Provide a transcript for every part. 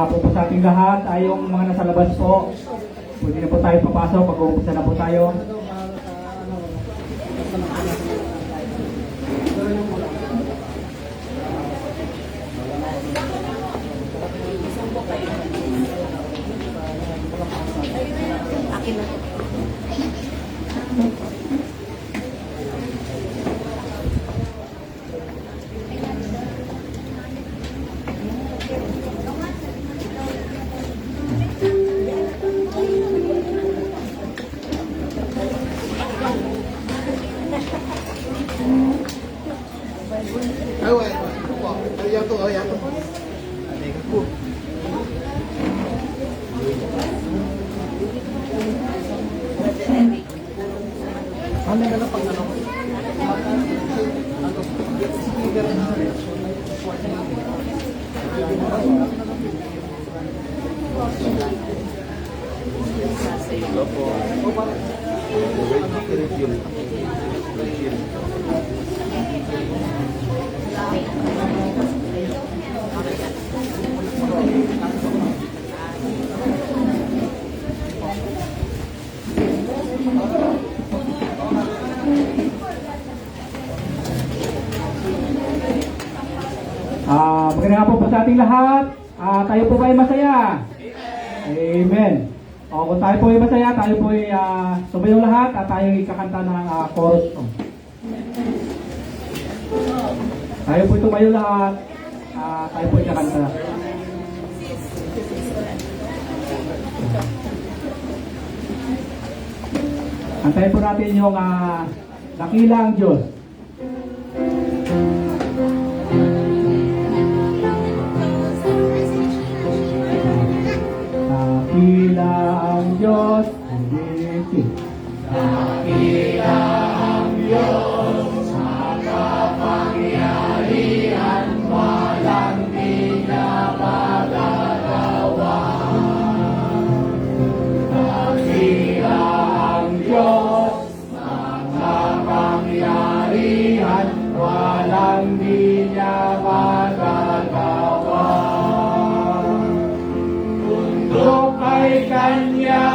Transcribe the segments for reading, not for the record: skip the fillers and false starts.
po sa ating lahat ay yung mga nasa labas po. Pwede na po tayo papasok, pag-uumpisa na po tayo. Magandang hapon po sa ating lahat. Tayo po ba ay masaya? Amen. O, kung tayo po ay masaya, tayo po ay sumayo lahat at tayo ikakanta ng chorus. Tayo po tumayo lahat. Tayo po ikakanta. Antayin po natin yung dakila ang Diyos. Dakila ang Diyos, dakila ang Diyos, makapangyarihan, walang pinapagagawa. Dakila ang Diyos, makapangyarihan, walang di niya magagawa. Bundok ay kanya,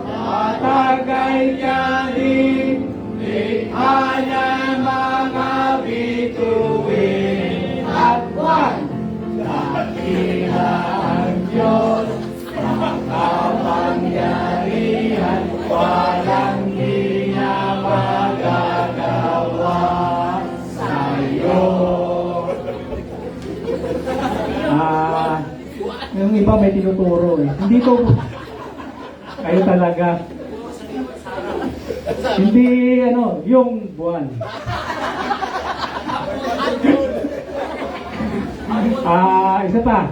patag ay tiyanin, likha niya mga bituin at buwan. Dakila ang Diyos, makapangyarihan, walang di niya magagawa sa'yo. Yung iba may tinuturo eh. Hindi to kayo talaga. Hindi yung buwan. Isa pa.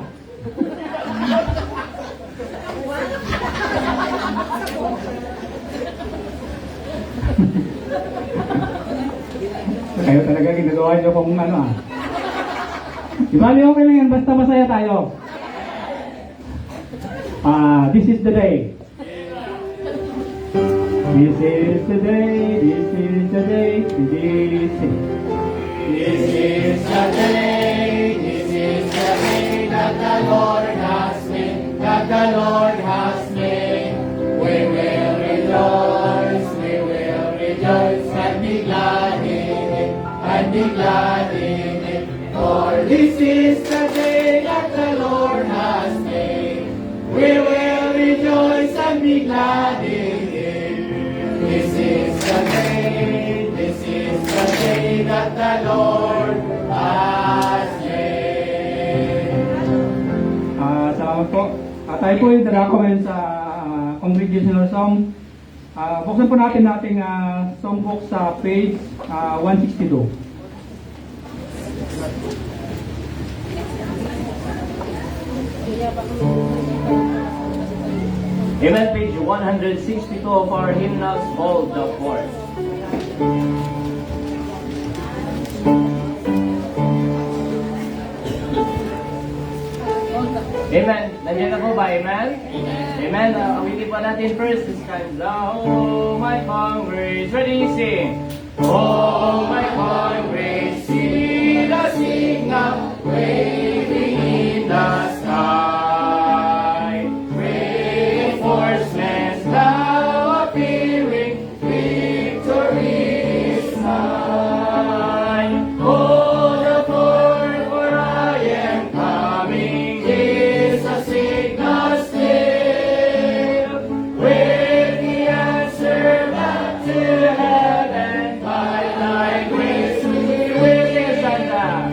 Kayo talaga ginagawa niyo kung Di bali okay lang yan, basta masaya tayo. This is the day. This is the day, this is the day, this is the day, this is the day that the Lord has made, that the Lord has made. We will rejoice and be glad in it, and be glad in it. For this is the day that the Lord has made. We will rejoice and be glad in it. This is the day that the Lord has made. tayo po yung darakomen sa Congregational Song. Buksan po natin ating songbook sa page 162. Amen. Page 162 of our hymnals, Hold the Fort. Amen. Nandiyan na po ba? Amen? Amen. Awitin po natin first this time. Oh, my congress. Ready, sing. Oh, my congress. See the signal waving in the sky. Reinforcements now appearing. Victory is mine. Oh, the fort where I am coming is a signal still. With the answer back to heaven by thy grace we will Santa.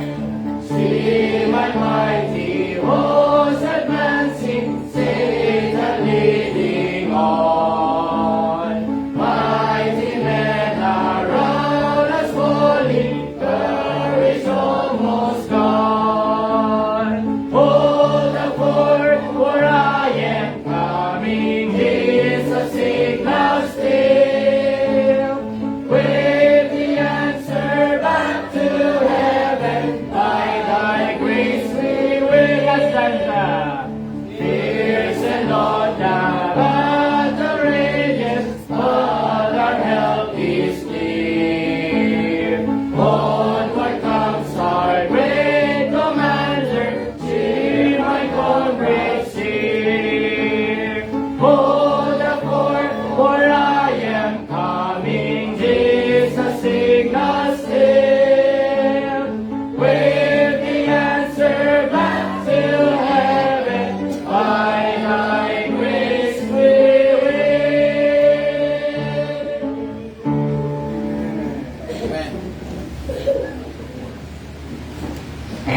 See my mighty host advancing, Satan leading on. Mighty men around us falling, courage almost gone. Hold the fort, for I am coming. Here's a signal still. With the answer back to heaven, by thy grace we will Santa. Fierce and on the battle rages, but our help is near. Onward comes our great commander, cheer my comrades cheer. Hold the fort, for I am coming, Jesus signal still. With the answer back to heaven, by thy grace we will.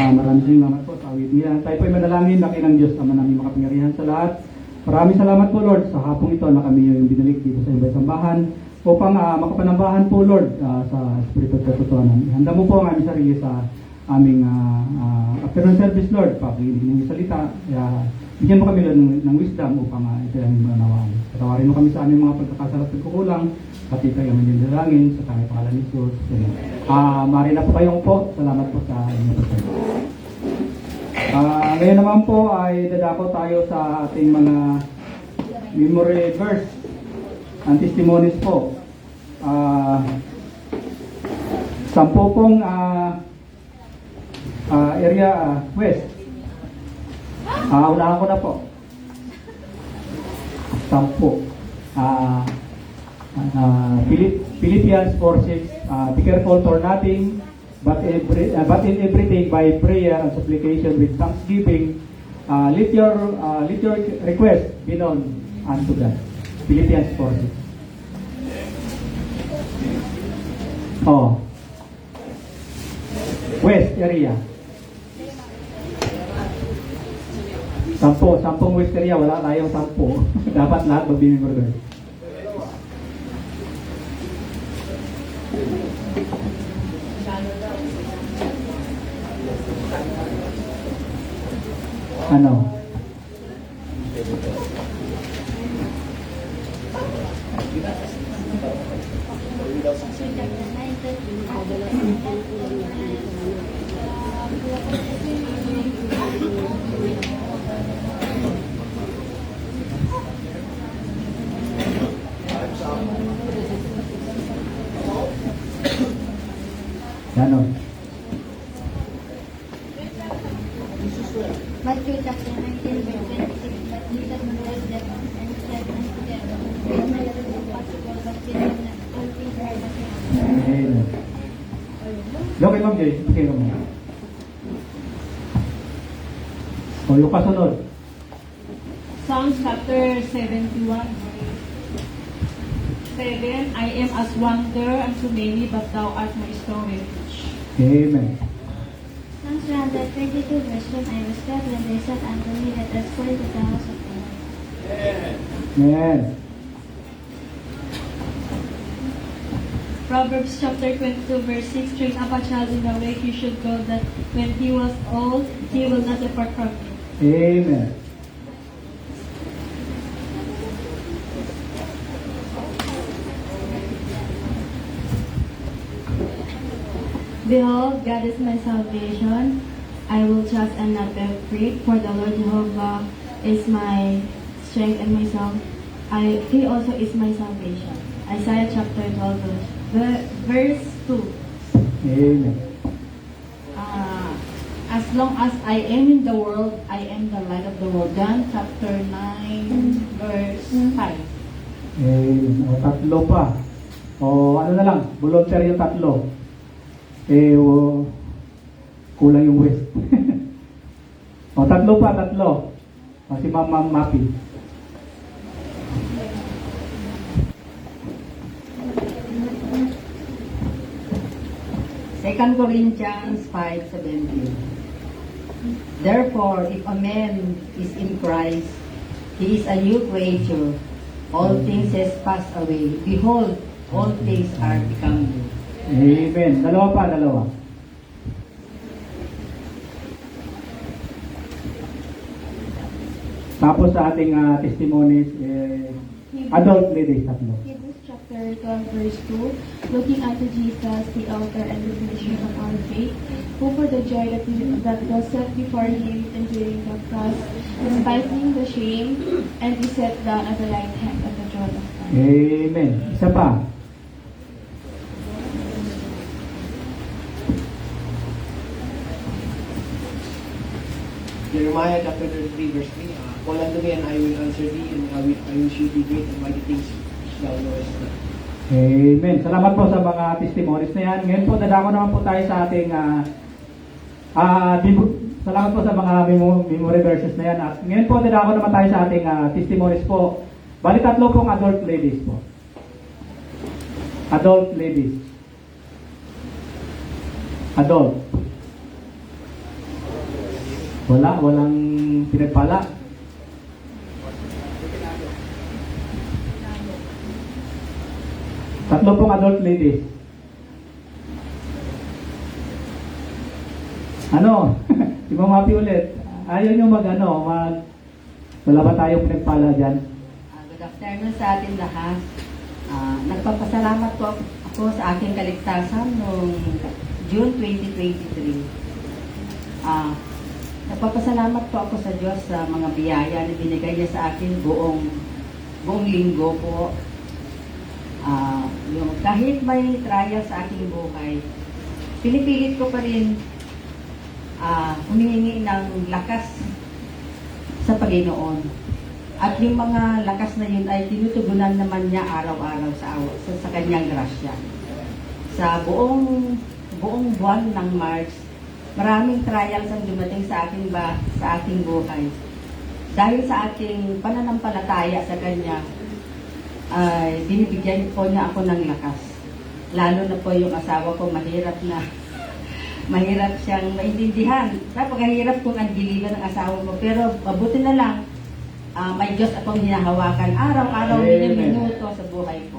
Maraming salamat po sa awit niya. Tayo po ay manalangin, laki ng Diyos, Ama namin makapangyarihan sa lahat. Maraming salamat po Lord sa hapong ito na kami yung binalik dito sa ibang sambahan upang makapanambahan po Lord sa Espiritu at Katotohanan. Ihanda mo po ang aming sarili sa aming afternoon service Lord, pakikinig ng iyong salita. Bigyan mo kami ng wisdom upang ito ang aming manawaan. Patawarin mo kami sa aming mga pagkakasala at pagkukulang, pati kayo ang aming dalangin sa kanyang pangalan ni Jesus. Mari na po kayong po. Salamat po sa inyong pagkakas. Ngayon naman po ay dadako tayo sa ating mga memory verse ang testimonies po. Sampo pong area west. Unahan ko na po. Sampo. Philippians 4:6. Be careful for nothing, but in everything by prayer and supplication with thanksgiving, let your request be known unto God. Philippians 4:6. Oh. West area. Sampung West area, wala tayong 10. Dapat lahat mag-member doon. Ano? Ganon. Matthew chapter 19, verse 26. But Jesus knows them and said unto them, "With man it is impossible, but with him all things are possible." Amen. Okay, Ma'am Jay. Okay, Ma'am. O, yung kasunod. Psalms chapter 71, 7. I am as wonder unto many, but thou art my strong refuge. Amen. Psalms 122, verse 1. I was glad when they said unto me, "Let us go into the house of the Lord." Amen. Proverbs chapter 22 verse 6, train up a child in the way he should go, that when he was old, he will not depart from it. Amen. Behold, God is my salvation. I will trust and not be afraid, for the Lord Jehovah is my strength and my song. He also is my salvation. Isaiah chapter 12, verse 2. Amen. As long as I am in the world, I am the light of the world. John chapter 9, verse 5. Amen. O, tatlo pa. O, ano na lang, volunteer yung tatlo. Kulang yung west. O, tatlo pa, tatlo. O, si Ma'am Mapi. Second Corinthians 5:17. Therefore, if a man is in Christ, he is a new creature. All things has passed away. Behold, all things are become new. Amen. Dalawa pa, dalawa. Tapos sa ating testimonies, adult ladies, tatlo. Hebrews chapter 12 verse 2, looking unto Jesus, the author and the finisher of our faith, who for the joy that was set before him enduring the cross, despising the shame, and is set down at the right hand of the throne of God. Amen. Isa pa. Jeremiah chapter 33 verse 3, call unto me and I will answer thee, and I will show thee great and mighty things which thou knowest not. Amen. Salamat po sa mga testimonies na yan. Ngayon po, dadako naman po tayo sa ating salamat po sa mga memory verses na yan. At ngayon po, dadako naman tayo sa ating testimonies po. Bali, tatlo pong adult ladies po. Adult ladies. Adult. Walang pinagpala. Tatlo pong adult ladies. Ano? Si Ma'am Mapi ulit. Ayaw nyo wala ba tayong pinagpala dyan? Good afternoon sa atin lahat. Nagpapasalamat po ako sa aking kaligtasan noong June 2023. Nagpapasalamat po ako sa Diyos sa mga biyaya na binigay niya sa akin buong linggo po. Kahit may trial sa aking buhay, pinipilit ko pa rin humingi ng lakas sa Panginoon. At yung mga lakas na yun ay tinutugunan naman niya araw-araw sa kanyang grasya. Sa buong buwan ng March, maraming trials ang dumating sa aking buhay. Dahil sa aking pananampalataya sa kanya, ay binibigyan po niya ako ng lakas. Lalo na po yung asawa ko, mahirap siyang maintindihan. Napakahirap kong andiligan ng asawa ko. Pero mabuti na lang, may Diyos akong hinahawakan. Araw-araw, minuto sa buhay ko.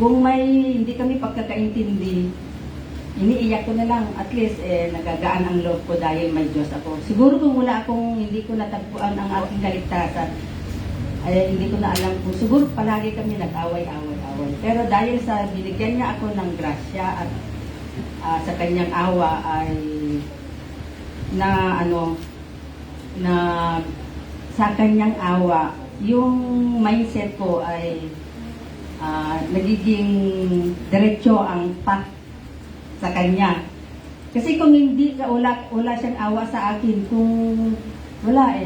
Kung hindi kami pagkakaintindi, iniiyak ko na lang, at least nagagaan ang loob ko dahil may Diyos ako. Siguro kung hindi ko natagpuan ang aking kaligtasan, ay hindi ko na alam kung siguro palagi kami nag-away-away. Pero dahil sa binigyan niya ako ng grasya at sa kanyang awa ay sa kanyang awa, yung mindset ko ay nagiging diretso ang path sa kanya. Kasi kung hindi wala siyang awa sa akin, kung wala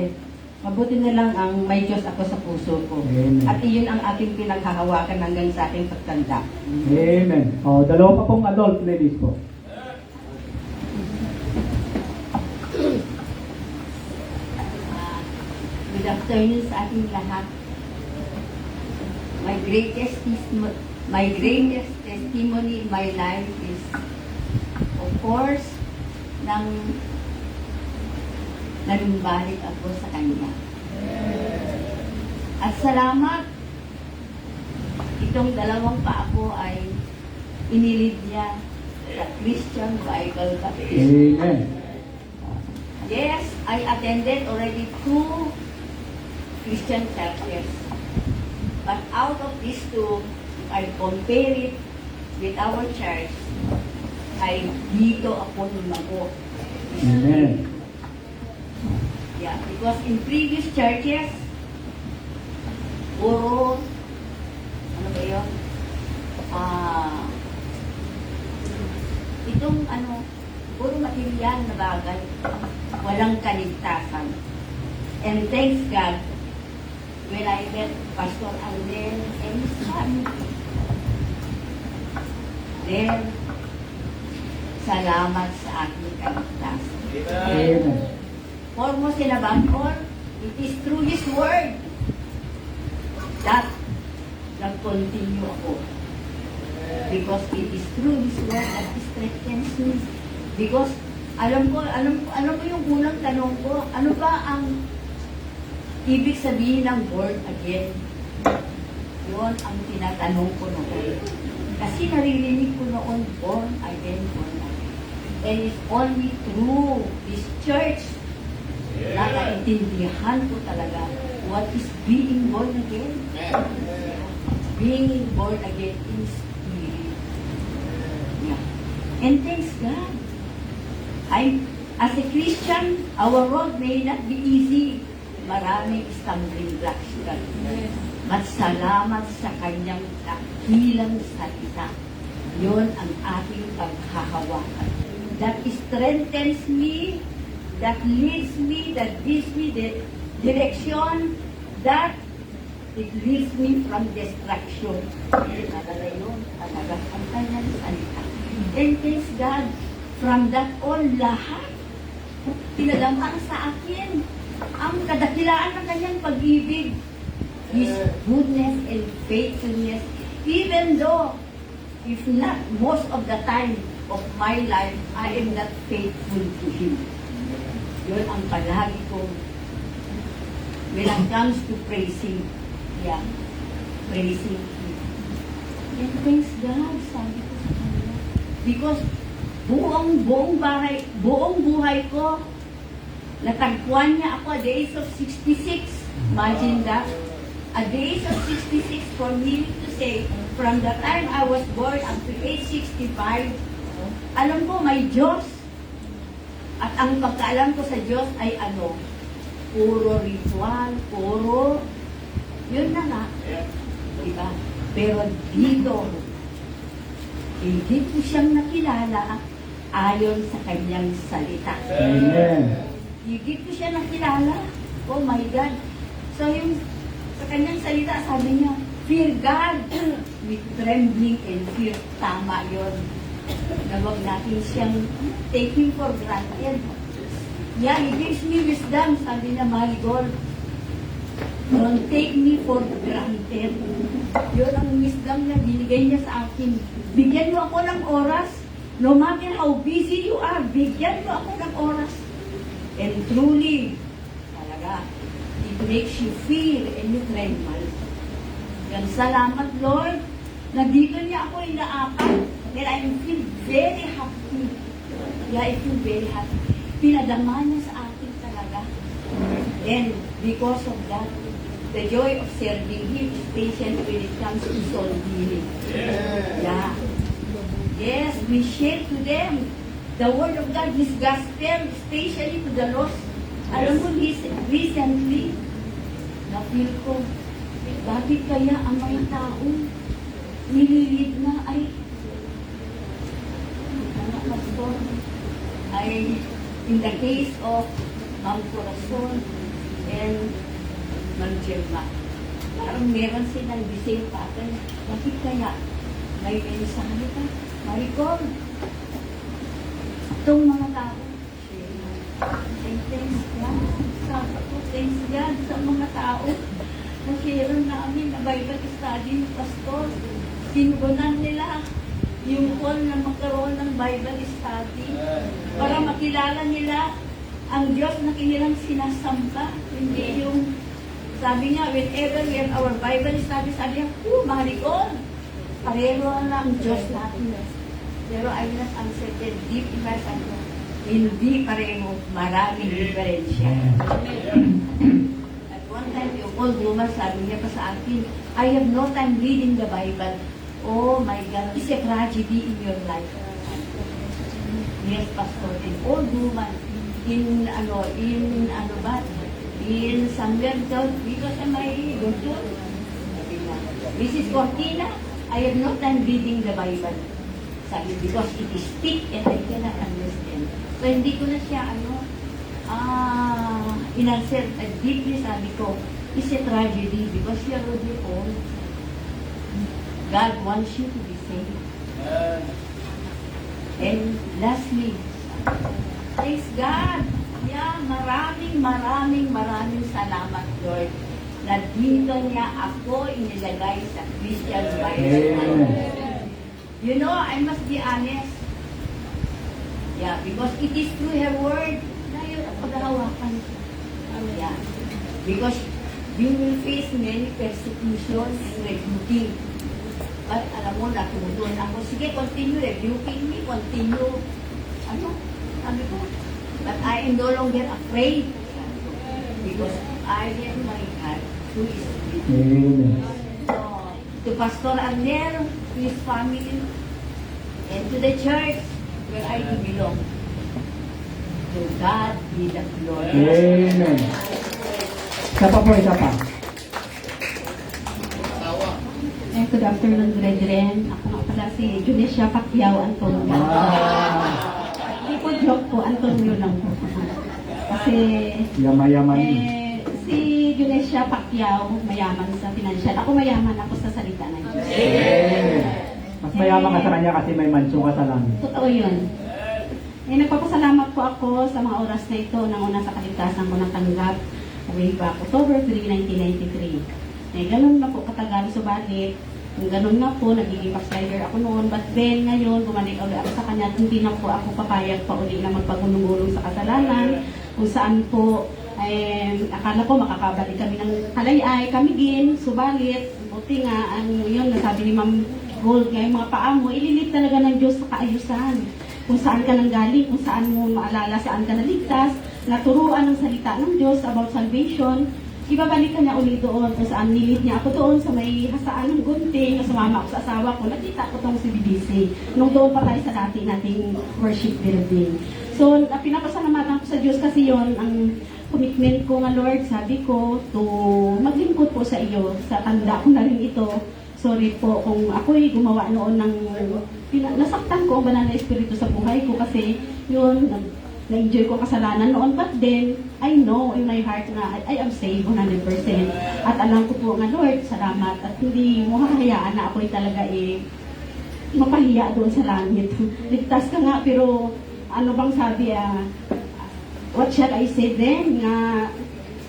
mabuti na lang ang may Diyos ako sa puso ko. Amen. At iyon ang aking pinaghahawakan hanggang sa aking pagtanda. Amen. O, dalawa pa pong adult ladies po. Good afternoon sa ating lahat. My greatest testimony in my life is, of course, nanumbalik ako sa Kanya. At salamat, itong dalawang paa ko ay inilid niya sa Christian Bible Baptist. Amen. Yes, I attended already 2 Christian churches. But out of these 2, if I compare it with our church, ay dito ako lumago. Amen. Yeah, because in previous churches, puro, ano ba yun? Itong puro material na bagay, walang kaligtasan. And thanks God, when I met Pastor Alden and his family, then, salamat sa aking kaligtasan. Amen. Foremost and above all, it is through His Word that nag-continue ako. Because it is through His Word that He strengthens me. Because alam ko yung unang tanong ko, ano ba ang ibig sabihin ng born again? Yun ang tinatanong ko noon. Kasi naririnig ko noon, born again, born again. And it's only through this church na naintindihan ko talaga what is being born again. Being born again in spirit. Yeah. And thanks God. As a Christian, our road may not be easy. Maraming stumbling blocks ka. At salamat sa kanyang dakilang salita. Yun ang aking paghahawakan. That strengthens me, that leads me, that gives me the direction, that it leads me from destruction. Talaga yun, talaga ang kanyang salita. And thanks God, from that all lahat, pinadamang sa akin ang kadakilaan ng kanyang pag-ibig, His goodness and faithfulness, even though, if not most of the time of my life, I am not faithful to Him. Yun ang palagi kong, when it comes to praising, praising Him. And thanks God, sabi ko sa kanya. Because buong buhay ko, natagpuan niya ako a days of 66. Imagine that. A days of 66 for me to say, from the time I was born up to age 65, alam ko may Diyos. At ang pagkaalam ko sa Diyos ay puro ritual, puro, yun na nga. Diba? Pero dito, hindi ko siyang nakilala ayon sa kanyang salita. Amen. Hindi ko siya nakilala. Oh my God. So yung sa kanyang salita, sabi niya, fear God with trembling and fear. Tama yun. Na huwag natin siyang take Him for granted. Yeah, He gives me wisdom. Sabi niya, my God, don't take me for granted. Yun ang wisdom niya, binigay niya sa akin. Bigyan mo ako ng oras. No matter how busy you are, bigyan mo ako ng oras. And truly, talaga, it makes you feel and you tremble. Yan, salamat Lord, na dito niya ako inaapat. And I feel very happy. Yeah, I feel very happy. Pinadama niya sa akin talaga. And because of that, the joy of serving Him, especially when it comes to soul healing. Yeah. Yes, we share to them the Word of God, His Gospel, especially to the lost. Alam mo, recently, na-feel ko, bakit kaya ang mga tao nililid na ay mga pastor ay in the case of Ma'am Corazon and Ma'am Gemma, parang meron silang the same pattern. Bakit kaya may mensahe ka? Maricol, itong mga tao, thanks God. Sabi ko, thanks God sa mga tao na share namin na Bible study ng pastor. Sinugunan nila yung call na magkaroon ng Bible study para makilala nila ang Diyos na kanilang sinasamba. Hindi yung Sabi niya, whenever we have our Bible study, sabi niya, mahalikon. Pareho lang Diyos natin. Pero I will not answer that deep in my heart. Hindi pareho, maraming diferensya. At one time, yung old woman, sabi niya pa sa akin, I have no time reading the Bible. Oh my God, it's a tragedy in your life. Yes, Pastor, an old woman in somewhere down, because am I doctor? Mrs. Cortina, I have no time reading the Bible. Sabi, because it is thick and I cannot understand. So, hindi ko na siya, inanswer, deeply sabi ko, it's a tragedy because you are already old. God wants you to be saved. And lastly, praise God. Yeah, maraming salamat, Lord, na dito niya ako inilagay sa Christian Bible. You know, I must be honest. Yeah, because it is through her word na yun ang paghahawakan. Yeah. Because you will face many persecutions and rebuking. But alam mo na, tumutulong ako, sige, continue rebuking me, continue. Sabi ko, but I am no longer afraid because I have my God who is with me. Amen. So, to Pastor Arnel, to his family, and to the church where I do belong. To God be the glory. Amen. Isa pa po, isa pa. Good afternoon, brethren. Ako nga pala si Junesia Pacquiao Antonio. Hindi po joke po, Antonio lang po. Kasi Yaman-yaman. si Junesia Pacquiao mayaman sa financial. Ako mayaman ako sa salita ng Diyos. Mas mayaman ka sa kanya kasi may mansyon ka sa langit. Totoo yun. Nagpapasalamat po ako sa mga oras na ito nang una sa kaligtasan ko natanggap way back October 3, 1993. Ganun na po katagal, subalit ganun nga po, nagiging backslider ako noon, but then ngayon, bumalik ulit ako sa kanya at hindi na po ako papayag pa uli na magpagulong-gulong sa kasalanan, kung saan po, akala ko makakabalik kami ng kalayay, kami din, subalit, buti nga, yun, nasabi ni Ma'am Gold, ngayon mga paa mo, ililit talaga ng Diyos sa kaayusan, kung saan ka nang galing, kung saan mo maalala, saan ka naligtas, naturuan ng salita ng Diyos about salvation, ibabalik ka niya ulit doon kung saan nilit niya ako doon sa may hasaan ng gunting na sumama ako sa asawa ko. Nakita ko itong si BBC nung doon pa tayo sa dati nating worship building. So, pinapasalamatan ko sa Diyos kasi yon ang commitment ko nga, Lord, sabi ko, to maglingkod po sa iyo. Sa tanda ko na rin ito. Sorry po kung ako'y gumawa noon ng nasaktan ko ang banal na espiritu sa buhay ko kasi yun, na-enjoy ko kasalanan noon, but then, I know in my heart na I am saved 100%. At alam ko po nga, Lord, salamat. At hindi mo hahayaan na ako'y talaga mapahiya doon sa langit. Ligtas ka nga, pero ano bang sabi, what shall I say then? Nga,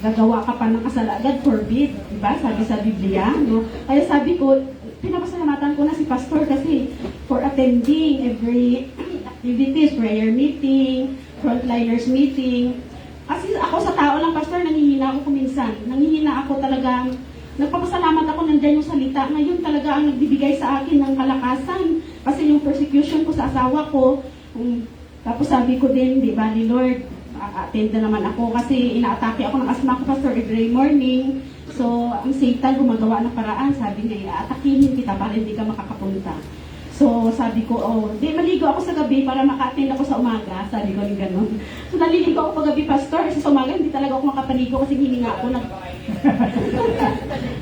gagawa ka pa ng kasalanan, God forbid, diba? Sabi sa Biblia, no? Kaya sabi ko, pinapasalamatan ko na si Pastor kasi for attending every activities, prayer meeting, frontliners meeting. Kasi ako sa tao lang, Pastor, nangihina ako kuminsan. Nangihina ako talagang, nagpapasalamat ako nandiyan yung salita. Ngayon talaga ang nagbibigay sa akin ng kalakasan. Kasi yung persecution ko sa asawa ko, tapos sabi ko din, di ba, ni Lord, attend na naman ako kasi inaatake ako ng asma ko, Pastor, every morning. So, ang Satan gumagawa ng paraan. Sabi niya, atakihin kita para hindi ka makakapunta. So, sabi ko, di maligo ako sa gabi para maka-attend ako sa umaga. Sabi ko ni gano'n. So, naliligo ako paggabi, Pastor. Kasi sa umaga, hindi talaga ako makapaligo kasi hininga ako.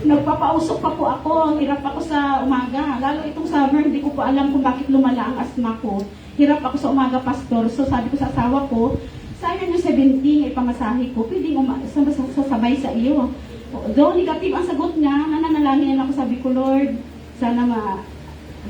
Nagpapausok pa po ako. Hirap ako sa umaga. Lalo itong summer, hindi ko po alam kung bakit lumala ang asma ko. Hirap ako sa umaga, Pastor. So, sabi ko sa asawa ko, sayang yung 17, ay pamasahe ko. Pwedeng sasabay sa iyo. Though negative ang sagot niya, nananalangin ako, sabi ko, Lord, sana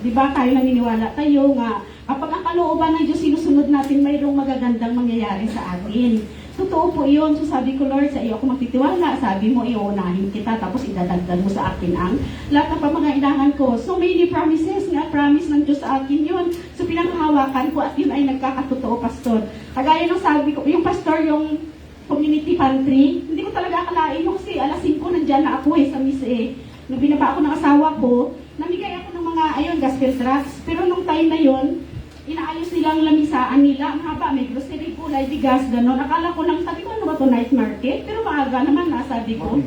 di ba kayo naniniwala tayo nga kapag ang kalooban ng Diyos sinusunod natin, mayroong magagandang mangyayari sa atin. Totoo po iyon. So sabi ko, Lord, sa iyo ako magtitiwala. Sabi mo, iuunahin kita, tapos idadagdag mo sa akin ang lahat ng pamangailangan ko. So many promises nga, promise ng Diyos sa akin yun. So pinanghahawakan ko at yun ay nagkakatotoo, Pastor. Kagaya ng sabi ko, yung Pastor, yung community pantry. Hindi ko talaga akalain no, kasi alas 5 nandyan na ako sa mise. Nung binaba ako ng asawa ko, namigay ako ng mga, ayun, gospel tracts. Pero nung time na yun, inaayos nilang lamisaan nila. Ang haba, may grocery, kulay, bigas, gano'n. Akala ko lang, sabi ko, ano ba to, night market? Pero maaga naman na, sabi ko.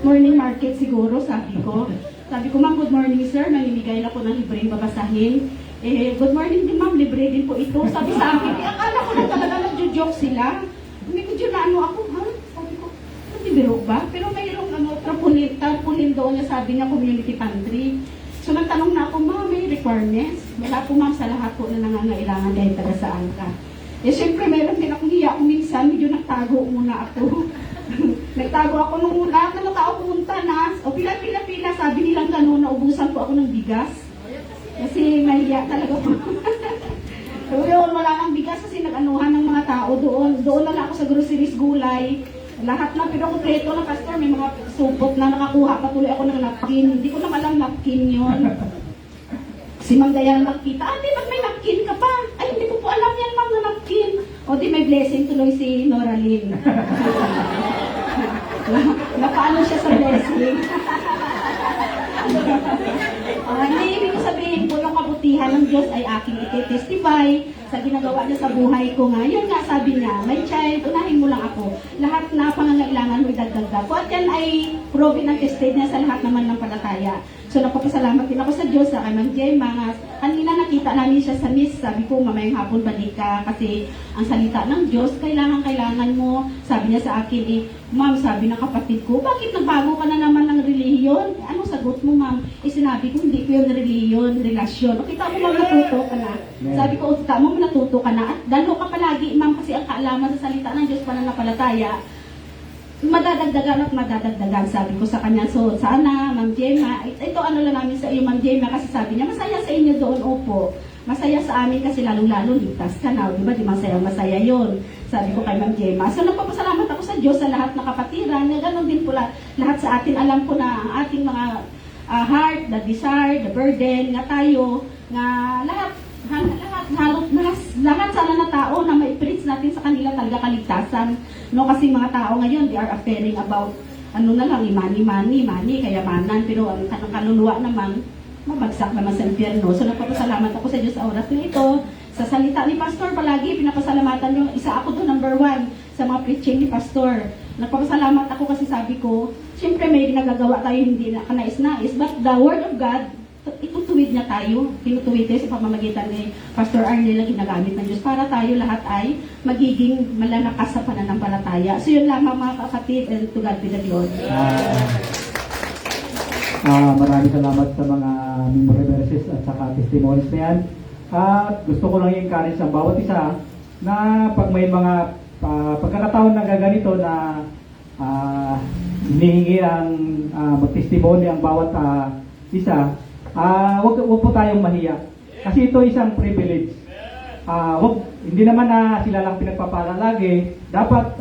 Morning market siguro, sabi ko. Sabi ko, ma'am, good morning, sir. Nanimigay na po ng libreng babasahin. Good morning din, ma'am. Libre din po ito. Sabi sa akin, akala ko lang talaga nagjo-joke sila. Hindi ko dyan na ano ako, ha? Sabi ko, biro ba? Pero mayroong tarpaulin doon niya, sabi niya, community pantry. So nagtanong na ako, ma'am, may requirements? Wala po, ma'am, sa lahat po na nangangailangan dahil taga saan ka. Siyempre, meron din akong hiya kung minsan, medyo nagtago muna ako. Nagtago ako nung lahat ng tao pumunta na, o pila, sabi nilang gano'n, naubusan po ako ng bigas. Kasi mahiya talaga po. So yun, wala nang bigas kasi nag-anuhan ng mga tao doon. Doon na lang ako sa groceries, gulay. Lahat na, pero kompleto na, pastor, may mga supot na nakakuha. Patuloy ako ng napkin. Hindi ko naman alam napkin yun. Si Ma'am Dayan nakita, di ba't may napkin ka pa? Ay, hindi ko po alam yan, ma'am, na napkin. O di may blessing tuloy si Nora Lynn. Napaano siya sa blessing. Hindi, ibig ko sabihin po, yung kabutihan ng Diyos ay aking iti-testify sa ginagawa niya sa buhay ko nga. Yun nga, sabi niya, my child, unahin mo lang ako. Lahat na pangangailangan mo idagdag ko. At yan ay proven and tested niya sa lahat naman ng palataya. So, napapasalamat din ako sa Diyos, sa kay Ma'am Gemma. Kanina nakita namin siya sa miss. Sabi ko, mamayang hapon balik ka kasi ang salita ng Diyos, kailangan mo. Sabi niya sa akin, ma'am, sabi ng kapatid ko, bakit nagbago ka na naman ng relihiyon? Ano sagot mo, ma'am? Sinabi ko, hindi ko yung relihiyon, relasyon. O, kita mo, ma'am, natuto ka na. Sabi ko, kita mo, natuto ka na. At dalo ka palagi, ma'am, kasi ang kaalaman sa salita ng Diyos, pananampalataya, madadagdagan at madadagdagan, sabi ko sa kanya. So, sana, Ma'am Gemma, ito ano lang namin sa iyo, Ma'am Gemma, kasi sabi niya, masaya sa inyo doon, opo. Masaya sa amin kasi lalong-lalo, ligtas ka na, di ba? Di masaya yon. Sabi ko kay Ma'am Gemma. So, nagpapasalamat ako sa Diyos sa lahat ng kapatiran, na gano'n din po lahat sa atin. Alam ko na ang ating mga heart, the desire, the burden, nga tayo, nga lahat sana na tao na mai-preach natin sa kanila talaga kaligtasan. No, kasi mga tao ngayon, they are affaring about ano na lang, money, kayamanan, pero ang kaluluwa naman, mabagsak naman sa impyerno. So nagpapasalamat ako sa Diyos sa oras na ito. Sa salita ni Pastor, palagi pinapasalamatan yung isa ako doon, number 1, sa mga preaching ni Pastor. Nagpapasalamat ako kasi sabi ko, siyempre may ginagagawa tayo hindi na kanais-nais, but the Word of God, itutuwid niya tayo. Tinutuwid tayo sa pamamagitan ni Pastor Arnel na ginagamit ng Diyos para tayo lahat ay magiging malalakas sa pananampalataya. So yun lamang mga kapatid, and to God be the glory. Maraming salamat sa mga memory verses at saka testimonies na yan. At gusto ko lang i-encourage ang bawat isa na pag may mga pagkakataon na gaganito na hinihingi ang mag-testimony ang bawat isa, wag po tayong mahiya. Kasi ito isang privilege. Hindi naman na sila lang pinagpapala lagi. Dapat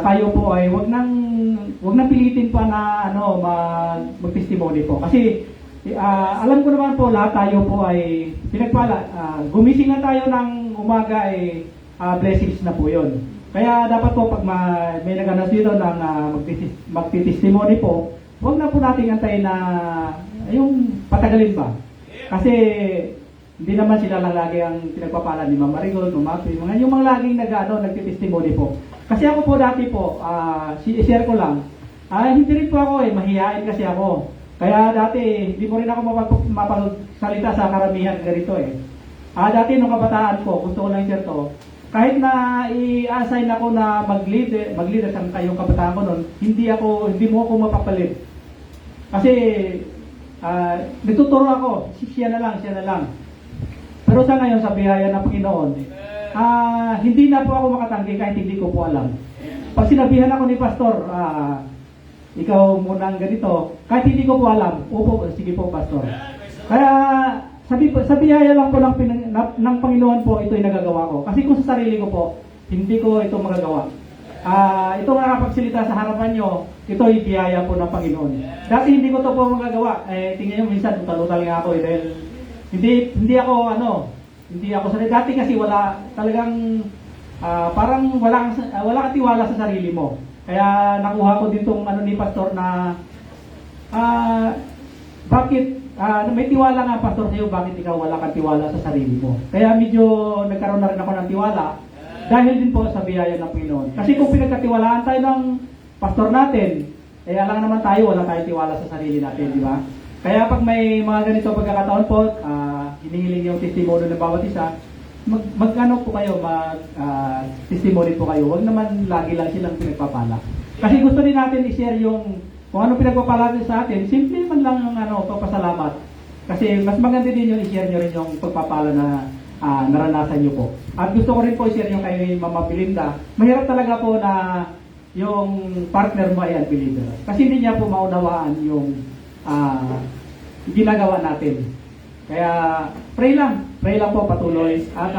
tayo po ay wag nang pilitin pa na mag-testimony po. Kasi alam ko naman po lahat tayo po ay pinagpala. Gumising na tayo ng umaga ay blessings na po 'yon. Kaya dapat po pag may naganas dito ng magti-testimony po, wag na po nating antayin na yung patagalin ba. Kasi hindi naman sila lang lagi ang pinagpapala ni Ma'am Marigol, Ma'am Api, yung mga laging nagti-testimony po. Kasi ako po dati po, i-share ko lang, hindi rin po ako mahihain kasi ako. Kaya dati, hindi mo rin ako mapagsalita sa karamihan ganito Dati nung kabataan ko, gusto ko lang i-share to, kahit na i-assign ako na mag-leader sa kayong kabataan ko noon, hindi mo ako mapapalit. Kasi nagtuturo ako, siya na lang. Pero sa ngayon, sa biyaya ng Panginoon, hindi na po ako makatanggi kahit hindi ko po alam. Pag sinabihan ako ni Pastor, ikaw muna ang ganito, kahit hindi ko po alam, opo, sige po Pastor. Kaya sa biyaya lang po ng Panginoon po, ito ay nagagawa ko. Kasi kung sa sarili ko po, hindi ko ito magagawa. Ito nga kapagsilita sa harapan nyo, ito ay biyaya po ng Panginoon. Dati hindi ko ito po magagawa. Tingnan nyo, minsan utal-utal nga ako dahil hindi ako sanay. Dati kasi wala talagang parang wala kang tiwala sa sarili mo. Kaya nakuha ko din tong ano ni pastor na bakit may tiwala nga pastor sa'yo, bakit ikaw wala kang tiwala sa sarili mo? Kaya medyo nagkaroon na rin ako ng tiwala dahil din po sa biyaya ng Panginoon. Kasi kung pinagkatiwalaan tayo ng pastor natin, alam naman tayo, wala tayong tiwala sa sarili natin, di ba? Kaya pag may mga ganito pagkakataon po, hinihiling yung testimony ng bawat isa, mag-ano po kayo, testimony po kayo. Huwag naman lagi lang silang pinagpapala. Kasi gusto din natin i-share yung kung ano pinagpapala sa atin, simple man lang yung pagpasalamat. Kasi mas maganda din yung i-share nyo rin yung pagpapala na naranasan nyo po. At gusto ko rin po i-share yung kay Mama Belinda. Mahirap talaga po na yung partner mo ay unbeliever. Kasi hindi niya po maunawaan yung ginagawa natin. Kaya pray lang po patuloy. At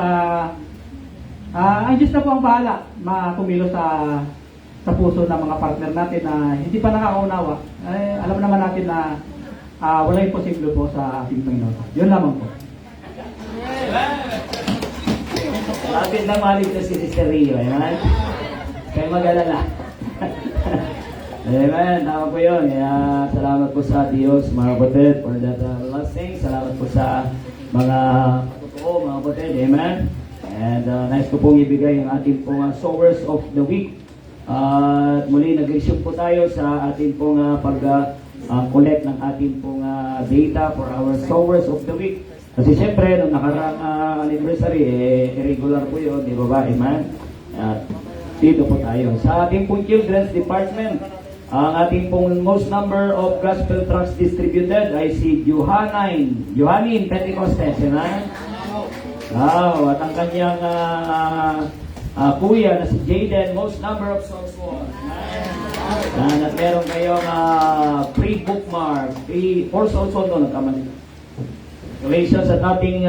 ang Diyos na po ang bahala makumilos sa puso ng mga partner natin na hindi pa nakakaunawa. Alam naman natin na wala imposible po sa ating Panginoon. Yun lamang po. Lapit na malig na si Sister Rio, amen? Kaya mag-alala. Amen, tama po yun. Kaya salamat po sa Diyos, mga kapatid, for that blessing. Salamat po sa mga totoo, mga kapatid, amen? And nice ko pong ibigay ang ating pong sowers of the week. At muli nag-resume po tayo sa ating pong pag-collect ng ating pong data for our sowers of the week. Kasi siyempre, nung nakaraang anniversary, irregular po yun, di ba ba, amen? At dito po tayo. Sa ating pong children's department, ang ating pong most number of gospel tracts distributed ay si Johanin Pentecostes, amen? Wow, at ang kanyang kuya na si Jaden, most number of songs won. At meron kayong free bookmark, free 4 songs won doon, nagkamali. Congratulations at ating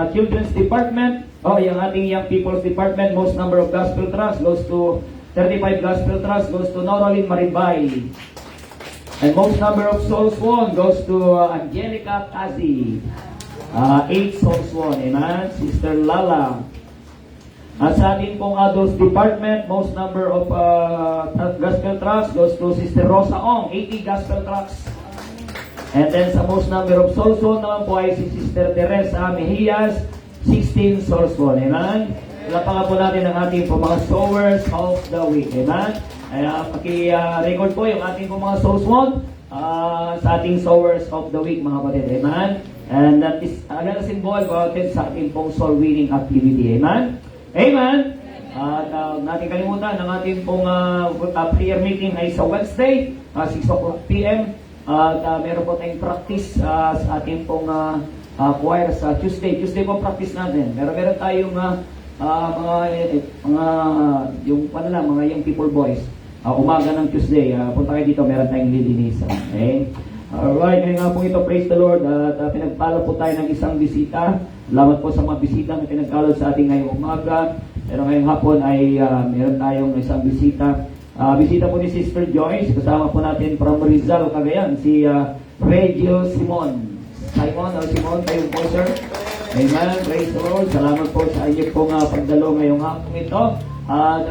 children's department. Yung ating young people's department, most number of gospel tracts goes to 35 gospel tracts goes to Norolin Maribay. And most number of souls won goes to Angelica Kazi. 8 souls won, amen? Sister Lala. At sa ating pong adults department, most number of gospel tracts goes to Sister Rosa Ong, 80 gospel tracts. And then sa most number of souls won naman po ay si Sister Teresa Mejias, 16 souls won, amen? Lapangan po natin ang ating po mga sowers of the week, amen? Paki-record po yung ating po mga souls won sa ating sowers of the week, mga kapatid, amen? And that is another symbol about it sa ating pong soul winning activity, amen? Amen. At natin kalimutan ang ating pong prayer meeting ay sa Wednesday, 6 o'clock p.m. At meron po tayong practice sa ating pong choir sa Tuesday. Tuesday po practice natin. Pero meron tayong mga young people boys. Umaga ng Tuesday, punta kayo dito, meron tayong lilinisan. Okay? Alright, ngayon nga po ito, praise the Lord. At pinagpalo po tayo ng isang bisita. Salamat po sa mga bisita na pinagkalod sa ating ngayong umaga. Pero ngayong hapon ay meron tayong isang bisita. Bisita po ni Sister Joyce. Kasama po natin from Rizal, Cagayan, si Regio Simon. Simon o Simon, kayo po sir. Amen, praise the Lord. Salamat po sa inyo pong pagdalo ngayong hapon ito.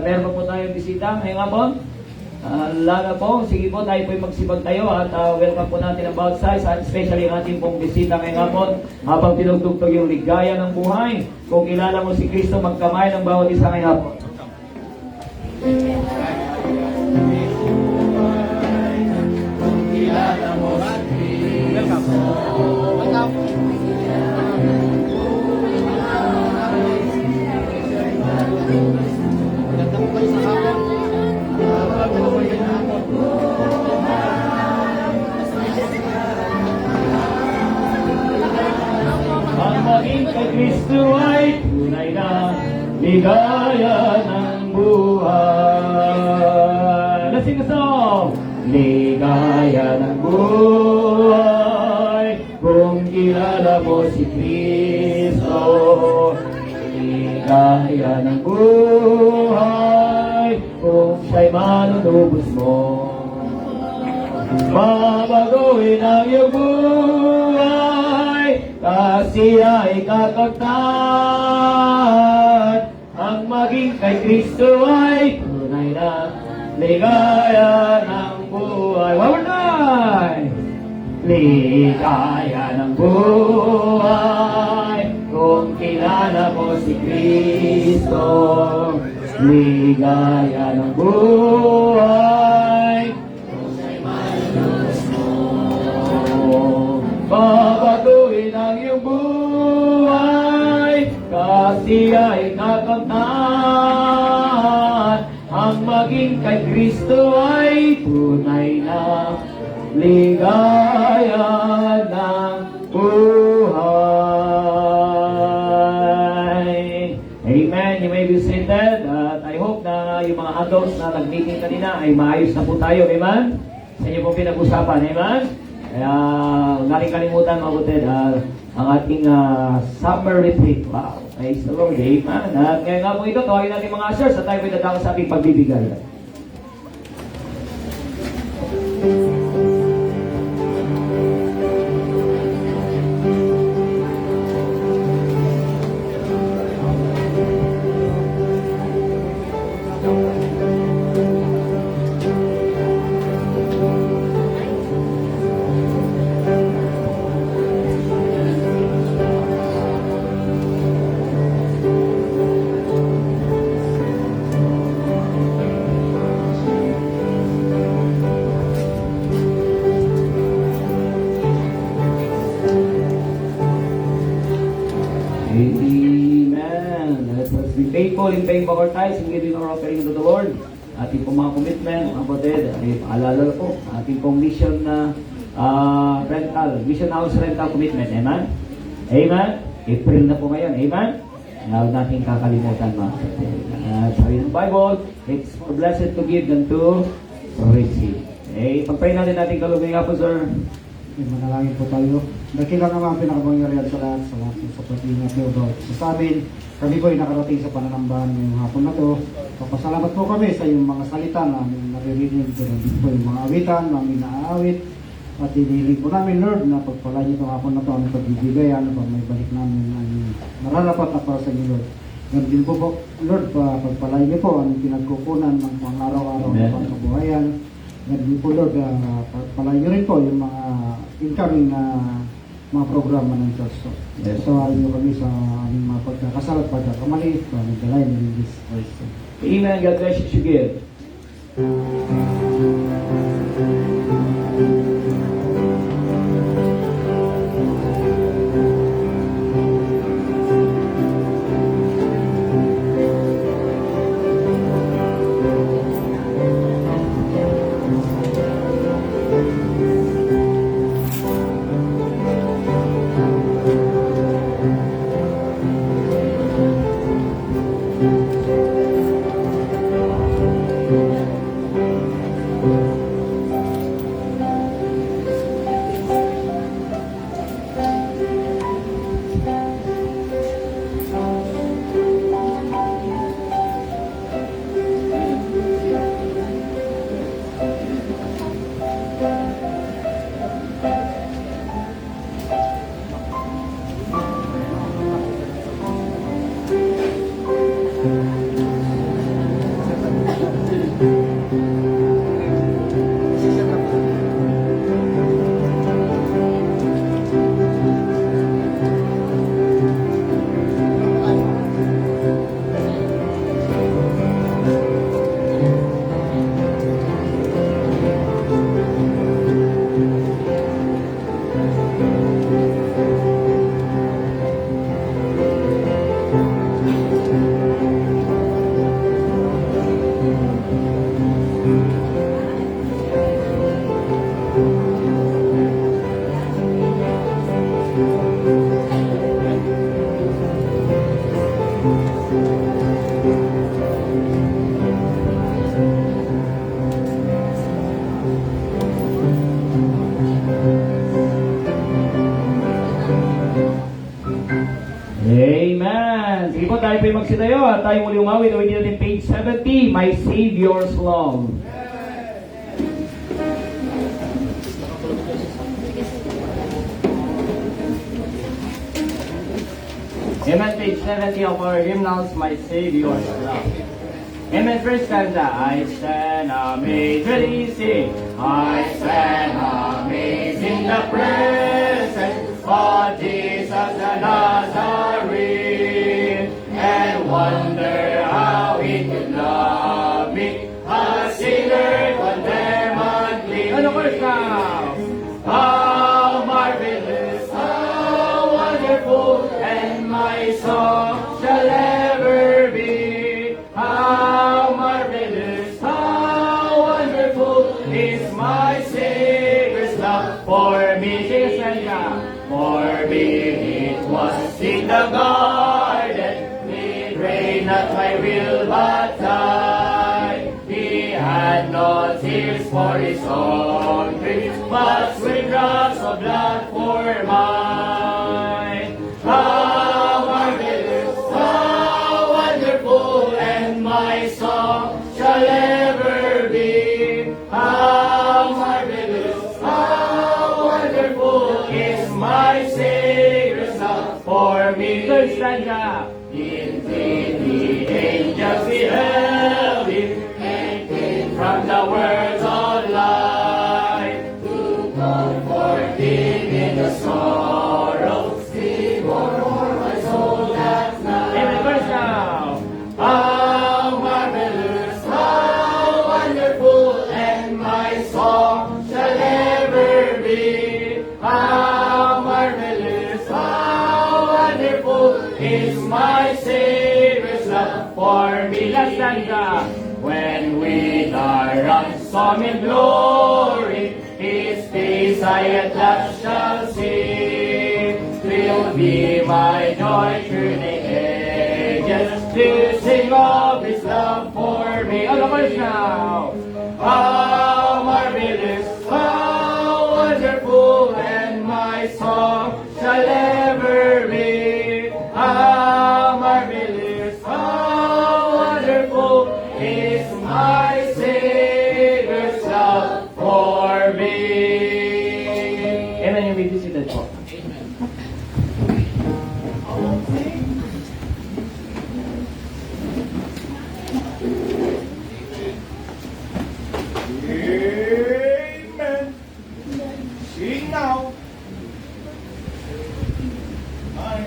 Meron po tayong bisita ngayong hapon. Lala po, sige po, tayo po'y magsibag tayo at welcome po natin ang bawat size at especially ang ating pong bisita ngayong hapon habang tinugtugtog yung ligaya ng buhay. Kung kilala mo si Kristo, magkamay ng bawat isa ngayong hapon. Kung kilala mo si Kristo, Maganda po kayo sa hapon. Ang maging kay Kristo ay tunay na ligaya ng buhay. Let's sing a song! Ligaya ng buhay kung kilala mo si Kristo. Ligaya ng buhay kung siya'y manunubos mo. Babaguhin ang iyong buhay kasi ay kakagtan ang maging kay Kristo ay tunay na ligaya ng buhay. One more time! Ligaya ng buhay kung kilala mo si Kristo. Ligaya ng buhay kung siya'y malulus mo. Babaguhin ang iyong buhay kasi ay kakamtan. Ang maging kay Kristo ay tunay na ligaya ng buhay. Amen. You may be seated. At I hope na yung mga adults na nag-meeting kanina ay maayos na po tayo. Amen. Sa inyo pong pinag-usapan. Amen. Kaya naring kalimutan mabuti ang ating summer retreat. Wow. Praise the Lord. Amen. At ngayon nga po ito, tawagin natin mga ushers at tayo po dadako sa ating pagbibigay. Amen. Let us be faithful in paying back our tithes and giving our offering to the Lord. Ating pong mga commitment, mga kapatid, ay paalala po, ating pong mission na mission house rental commitment. Amen? Amen? April na po ngayon. Amen? Huwag natin kakalimutan, mga kapatid. Sabi ng Bible, it's more blessed to give than to receive. Okay? Pag-pray natin kalugay nga po, sir. Manalangin po tayo. Dakilang naman pinakapangyarihan sa lahat sa pagpapin na Theodore. Sa amin, kami po ay nakarating sa pananambahan ngayong hapon na to. Papasalamat po kami sa iyong mga salita na aming naririnig. Dito po yung mga awitan na aming naaawit. At hinihiling po namin, Lord, na pagpalain itong hapon na to ang pagbibigayan pag may balik namin ang nararapat na para sa inyo, Lord. Ganun din po, Lord, pagpalain niyo po ang pinagkukunan ng pang-araw-araw na pangkabuhayan. Ganun po, Lord, pagpalain niyo rin po yung mga incoming na mga programa ng church. Yes. So, ayun nyo kami sa aming mga pagkakasal at pagkakamali. So, nagdalayan in this Christ. Amen. God bless you, Shigir. Amen. Sige po, tayo po'y magsitayo at tayo muli umawit. Awit natin page 70, My Savior's Love. Amen. Page 70 of our hymnals, My Savior's Love. Amen. First stanza. I stand amazed. Ready, sing. I stand amazed in the presence of Jesus the Nazarene, and wonder how he could love me, a sinner condemned and clean. Ano verse now? How marvelous, how wonderful, and my song shall ever be. How marvelous, how wonderful is my Savior's love for me. For me it was in the garden, it rained not my will but I. He had no tears for his own grief, but sweet drops of blood for mine. How marvelous, how wonderful, and my song shall ever be. How marvelous, how wonderful is my Savior's love for me. Third stanza. Indeed, the angels beheld him, and came from the words of light to comfort him in the sorrows he bore for my soul that night. Amen. Verse now. How marvelous, how wonderful, and my song shall ever be. How marvelous, how wonderful is my Savior's love for me. Last stanza. When we saw him in glory, his face I at last shall see. Will be my joy through the ages to sing of his love for me. All of us now. How marvelous, how wonderful, and my song shall ever be. How marvelous, how wonderful is my Savior's love for me. Amen. You may be seated po. Amen. Sing now. Aye.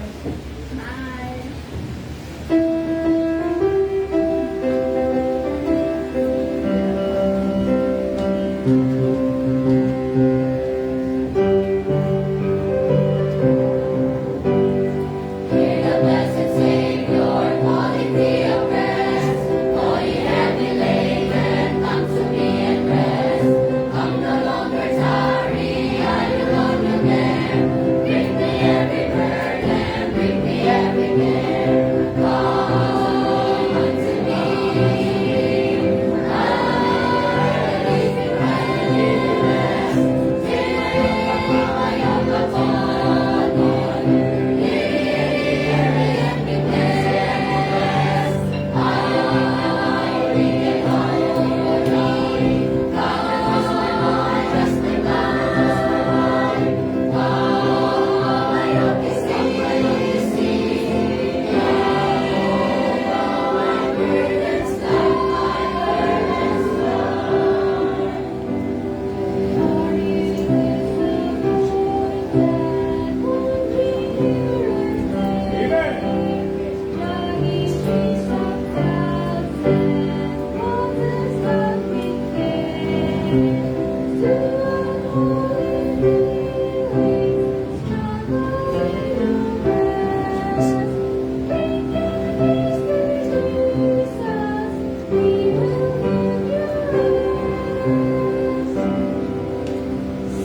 Hear the blessed Savior calling thee of rest. O ye heavy laden, come to me and rest. Come no longer tarry, I will on you there. Bring me every burden, bring me every care. Come unto me. I will leave you right in rest. Take my yoke upon you.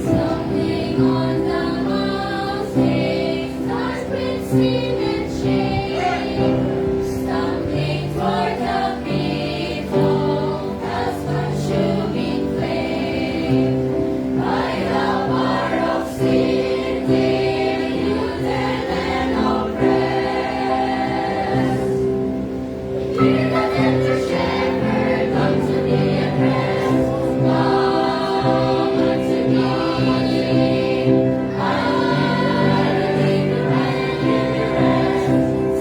Something on the mountain, stars sprinkling and shade, stumbling toward the people, as consuming flame. By the power of sin, deluded and oppressed. Hear the tender shepherd, come to me and rest. Come unto me. I will lead you right and give you rest.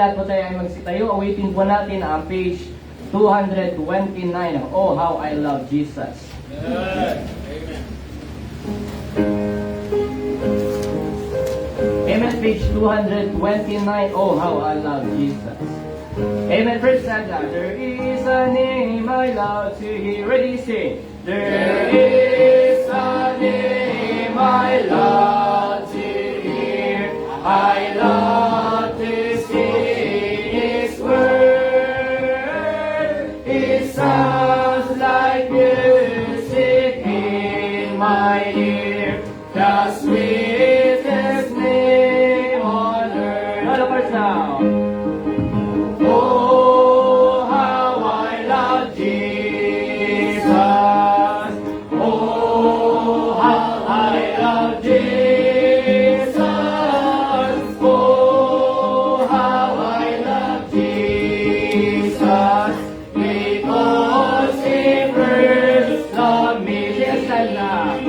lahat po tayo ay magsitayo. Awitin po natin ang page 229 ng Oh How I Love Jesus. Amen. Page 229. Oh How I Love Jesus. Amen. First stanza. There is a name I love to hear. Ready, sing. There is a name I love to hear. I love to sing His word. It sounds like music in my ear. The sweetest name on earth. All of us now. Oh, how I love Jesus. Oh, how I love Jesus. Oh, how I love Jesus. Because He first loved me. Yes, I love.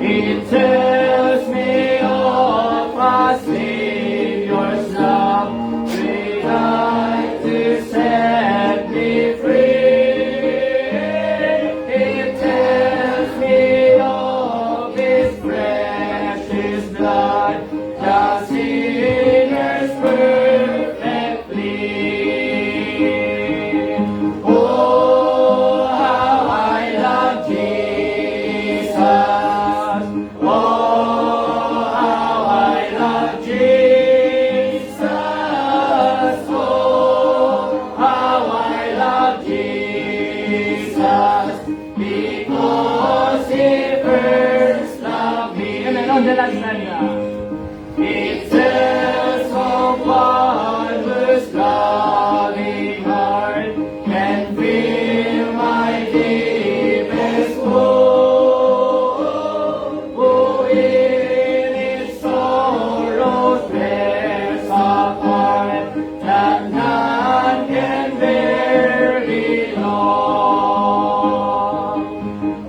It tells me of a Savior's love. He died to set me free. It tells me of His precious blood, the sinner's perfectly. Oh, how I love Jesus. Oh, how I love Jesus. Oh, how I love Jesus. Because He first loved me. And then on the last stanza. It tells of one whose loving heart can fill my deepest woe. Who in its sorrows bears a part that none can bear alone.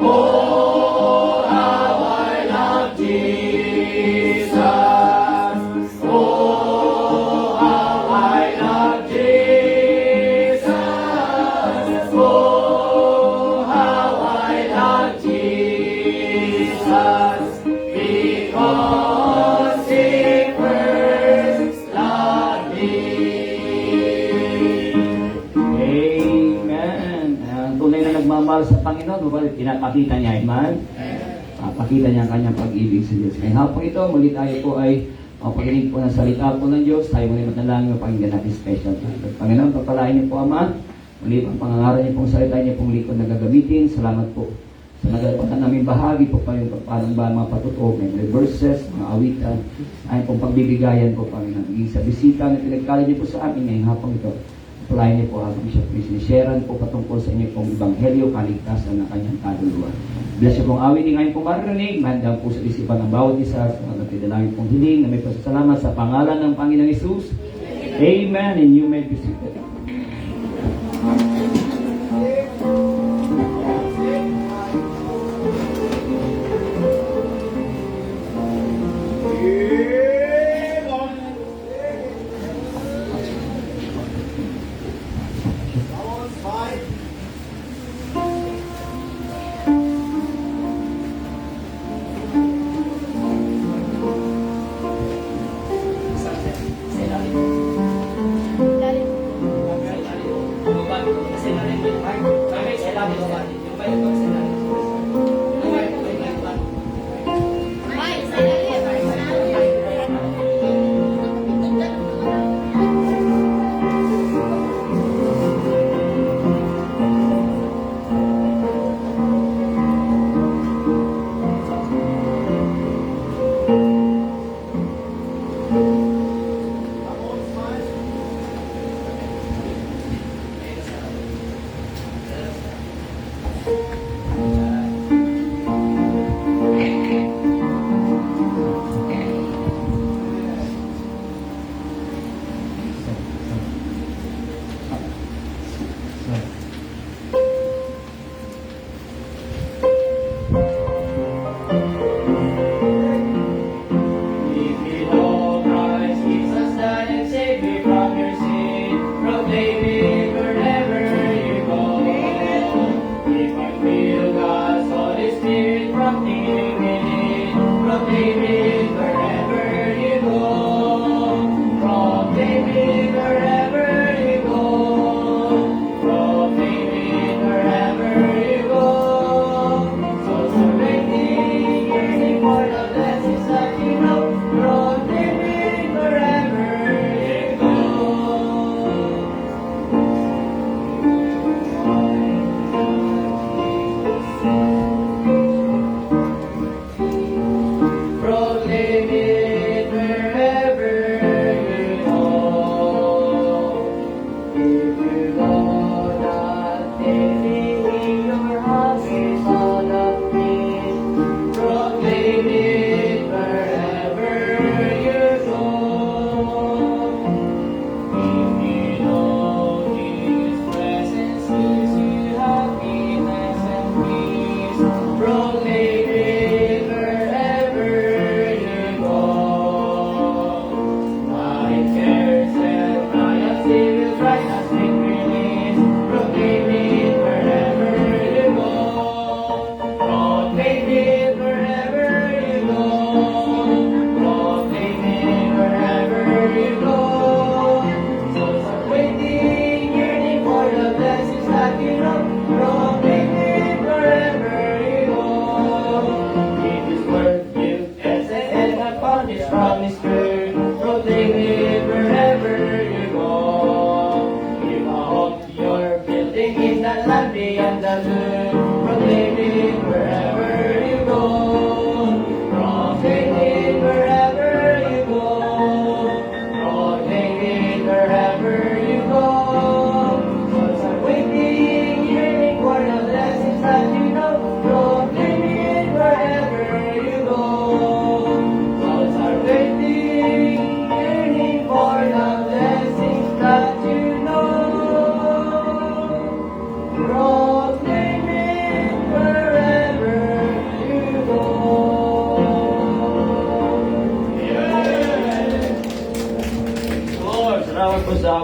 Oh, how I love Jesus. Oh, how I love Jesus. Oh, how I love Jesus. Because He first loved me. Amen. Ang tunay na nagmamahal sa Panginoon, pinapakita niya, amen? Pakita niya ang kanyang pag-ibig sa Diyos. Ngayong hapon ito, muli tayo po ay pakinig po ng salita po ng Diyos. Tayo muli matalangin ang pakinggan natin special time. Panginoon, pagpalain niyo po, Ama. Muli ang pangangaral niyo pong salita niyo pong likod na gagamitin. Salamat po sa nagapatan namin bahagi po pa yung parang ba mga patutuog, mga verses, mga awitan, ay pong pagbibigayan po, Panginoon. Higing sa bisita na pinagkala niyo po sa amin ngayong hapon ito. Palayan niyo po ang Bishop Sinisharan po patungkol sa inyo pong Ebanghelyo, kaligtasan ng kanyang kaluluwa. Bless niyo pong awit ni ngayon pong maririnig, mandang po sa isipan ng bawat isa sa mga pinalangin pong hiling na may pasasalamat sa pangalan ng Panginoong Hesus. Amen. And you may be seated. Lalim.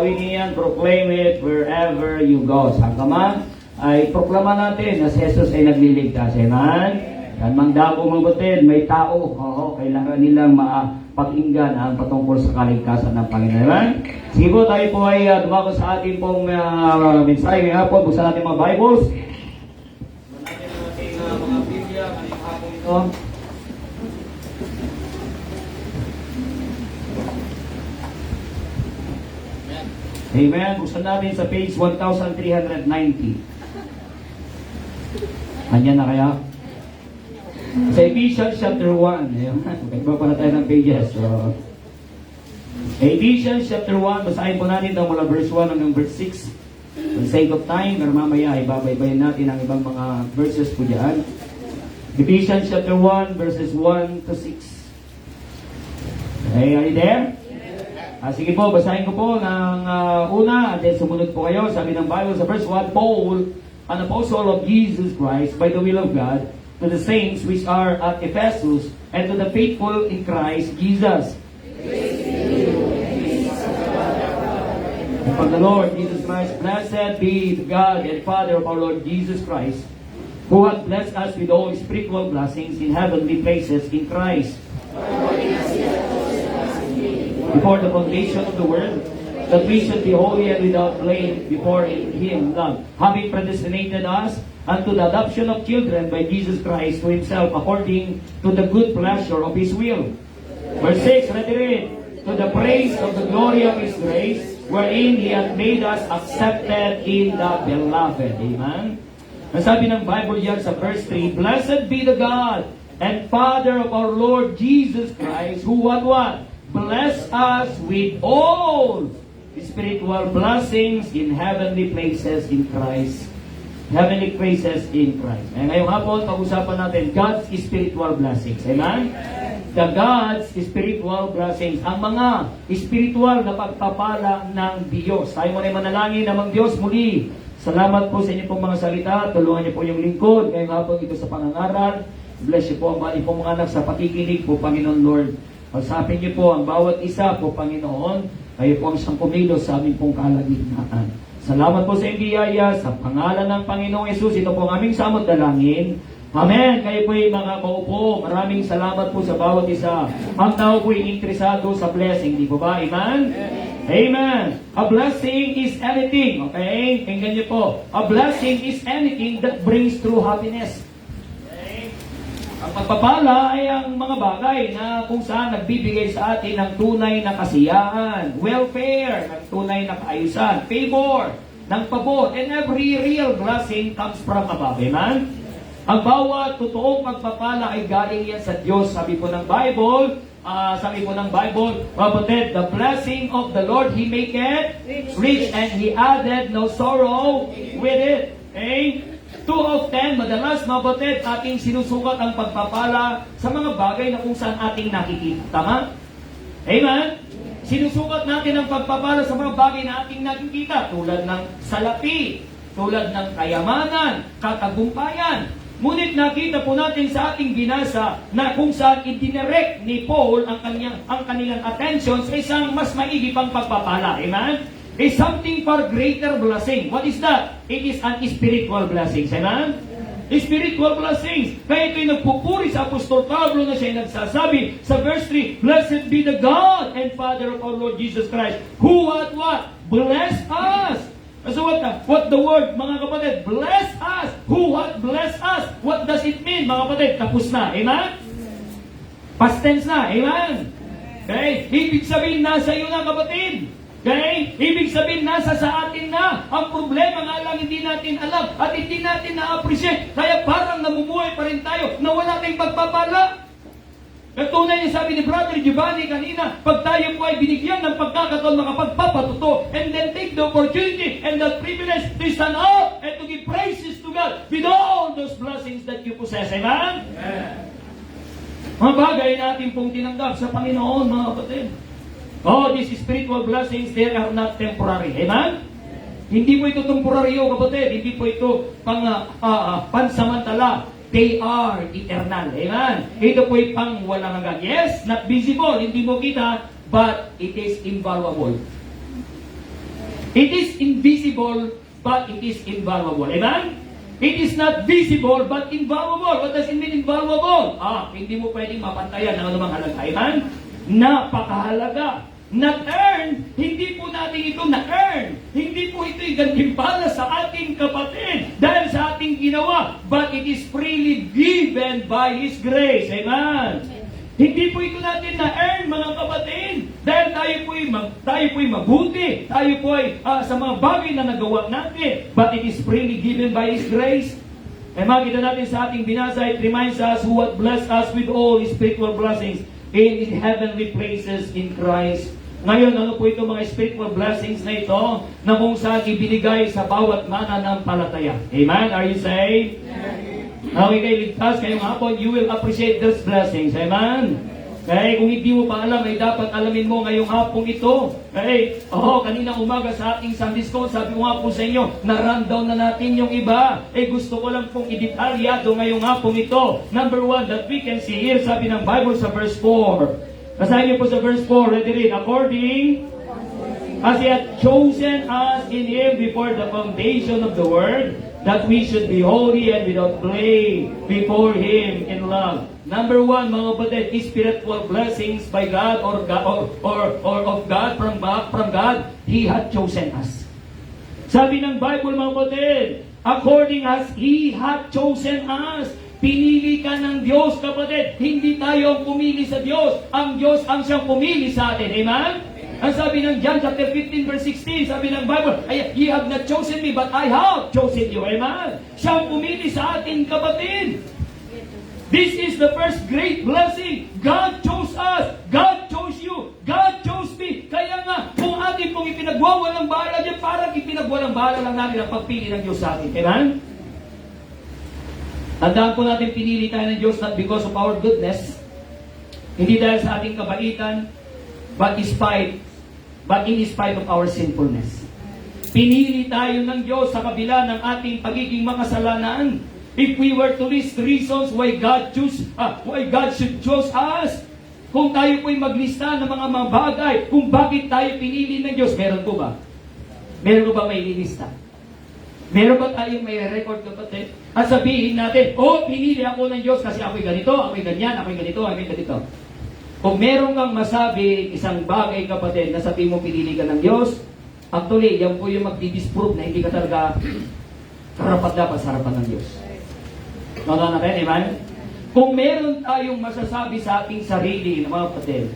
awitin yan, proclaim it wherever you go. Saan ka man, ay proklama natin na si Jesus ay nagliligtas. Amen? Yan mang dabo mabutin, may tao. Oo, kailangan nilang pakinggan ang patungkol sa kaligtasan ng Panginoon. Amen? Sige po, tayo po ay dumako sa ating pong mensahe ngayong hapon. Buksan natin mga Bibles. Buksan natin ang ating mga Biblia ngayong hapon ito. Amen. Buksan natin sa page 1390. Andiyan na kaya? Sa Ephesians chapter 1. Ayun. Iba pa na tayo ng pages. So, Ephesians chapter 1. Basahin po natin ito mula verse 1 hanggang verse 6. For sake of time, pero mamaya ibabaybayin natin ang ibang mga verses po dyan. Ephesians chapter 1 verses 1 to 6. Okay, are you there? Sige po, basahin ko po ng una, at then sumunod po kayo. Sabi ng Bible sa verse 1, Paul, an apostle of Jesus Christ, by the will of God, to the saints which are at Ephesus, and to the faithful in Christ Jesus. From the Lord Jesus Christ, blessed be the God and Father of our Lord Jesus Christ, who hath blessed us with all spiritual blessings in heavenly places in Christ. Before the foundation of the world, that we should be holy and without blame before Him, love, having predestinated us unto the adoption of children by Jesus Christ to Himself, according to the good pleasure of His will. Verse 6, read, to the praise of the glory of His grace, wherein He hath made us accepted in the beloved. Amen? Nasabi ng Bible yan sa verse 3, blessed be the God and Father of our Lord Jesus Christ, who what? Bless us with all spiritual blessings in heavenly places in Christ. Heavenly places in Christ. And ngayong hapon, pag-usapan natin God's spiritual blessings. Amen? The God's spiritual blessings. Ang mga spiritual na pagpapala ng Diyos. Tayo muna manalangin namang Diyos muli. Salamat po sa inyo pong mga salita. Tulungan niyo po yung lingkod. Ngayong hapon ito sa pangangaral. Bless you po ang bali pong mga anak sa pakikinig po, Panginoon Lord. Pagsapin niyo po ang bawat isa po, Panginoon. Kayo po ang siyang kumilos sa aming pong kalagitnaan. Salamat po sa biyaya sa pangalan ng Panginoong Yesus. Ito po ang aming samot dalangin. Amen. Kayo po ay mga kaupo. Maraming salamat po sa bawat isa. Ang tao po ay interesado sa blessing. Di po ba? Amen? Amen. A blessing is anything. Okay? Tingnan niyo po. A blessing is anything that brings true happiness. Ang pagpapala ay ang mga bagay na kung saan nagbibigay sa atin ng tunay na kasiyahan, welfare, ng tunay na kaayusan, favor, ng pabor, and every real blessing comes from above. Amen? Ang bawat totoong pagpapala ay galing yan sa Diyos. Sabi po ng Bible, kapatid, the blessing of the Lord, He maketh rich, and He added no sorrow with it. Okay? 2 of 10, madalas mabatid ating sinusukat ang pagpapala sa mga bagay na kung saan ating nakikita. Tama? Amen? Sinusukat natin ang pagpapala sa mga bagay na ating nakikita, tulad ng salapi, tulad ng kayamanan, katagumpayan. Ngunit nakita po natin sa ating binasa na kung saan itinirect ni Paul ang kanilang attention sa isang mas maigi pang pagpapala. Amen? Is something for greater blessing. What is that? It is an spiritual blessings. Amen? Spiritual blessings. Kaya ito'y nagpupuri sa Apostol Pablo na siya nagsasabi sa verse 3, blessed be the God and Father of our Lord Jesus Christ, who what? Bless us. So what the word, mga kapatid? Bless us. Who what? Bless us. What does it mean, mga kapatid? Tapos na. Amen? Past tense na. Amen? Okay? Ibig sabihin, nasa iyo na, kapatid. Okay? Ibig sabihin, nasa sa atin na. Ang problema nga lang hindi natin alam at hindi natin na-appreciate. Kaya parang namumuhay pa rin tayo na wala tayong pagpapala. Katunay niya sabi ni Brother Giovanni kanina, pag tayo po ay binigyan ng pagkakataon makapagpapatuto and then take the opportunity and the privilege to stand up and to give praises to God with all those blessings that you possess. Amen? Mga bagay natin pong tinanggap sa Panginoon, mga kapatid. Oh, these spiritual blessings, they are not temporary. Amen? Hindi po ito temporaryo, kapatid. Hindi po ito pansamantala. They are eternal. Amen? Ito po ay pang walang hanggan. Yes, not visible. Hindi mo kita, but it is invaluable. It is invisible, but it is invaluable. Amen? It is not visible, but invaluable. What does it mean, invaluable? Hindi mo pwedeng mapantayan ng anumang halaga. Amen? Napakahalaga. Na-earn, hindi po natin ito na-earn. Hindi po ito gantimpala sa ating kapatid dahil sa ating ginawa. But it is freely given by His grace. Amen? Hindi po ito natin na-earn, mga kapatid. Dahil tayo po'y mabuti. Tayo po'y sa mga bagay na nagawa natin. But it is freely given by His grace. Eh makita natin sa ating binasa, it reminds us who had blessed us with all spiritual blessings in heavenly places in Christ. Ngayon, ano po ito mga spiritual blessings na ito na kung saan ibinigay sa bawat mananampalataya? Amen? Are you saved? Okay, kayo ligtas, kayong hapon, you will appreciate those blessings. Amen? Okay, kung hindi mo pa alam, ay dapat alamin mo ngayong hapong ito. Okay, kanina umaga sa ating Sunday School, sabi ko nga po sa inyo, na-rundown na natin yung iba. Gusto ko lang pong idetalyado ngayong hapong ito. Number 1, that we can see here, sabi ng Bible sa verse 4. Basahin niyo po sa verse 4, ready read. According as He had chosen us in Him before the foundation of the world, that we should be holy and without blame before Him in love. Number 1, mga kapatid, spiritual blessings by God or of God from God, He had chosen us. Sabi ng Bible, mga kapatid, according as He had chosen us. Pinili ka ng Diyos, kapatid. Hindi tayo ang pumili sa Diyos. Ang Diyos ang siyang pumili sa atin. Amen? Ang sabi ng John chapter 15 verse 16, sabi ng Bible, ye have not chosen me, but I have chosen you. Amen? Siyang pumili sa atin, kapatid. This is the first great blessing. God chose us. God chose you. God chose me. Kaya nga, kung atin pong ipinagwawalang bahala dyan, parang ipinagwalang bahala lang natin ang pagpili ng Diyos sa atin. Amen? Tandaan po natin, pinili tayo ng Diyos not because of our goodness, hindi dahil sa ating kabaitan, but in spite of our sinfulness. Pinili tayo ng Diyos sa kabila ng ating pagiging makasalanan. If we were to list reasons why God should choose us, kung tayo po'y maglista ng mga bagay, kung bakit tayo pinili ng Diyos, meron po ba? Meron po ba may lilista? Meron ba tayong may record, kapatid? At sabihin natin, pinili ako ng Diyos kasi ako'y ganito, ako'y ganyan, ako'y ganito, ako'y ganito. Kung meron kang masabi, isang bagay, kapatid, na sabihin mo pinili ka ng Diyos, actually, yan po yung magdi-disprove na hindi ka talaga karapat dapat sa harapan ng Diyos. Nona natin, amen? Kung meron tayong masasabi sa ating sarili, mga kapatid,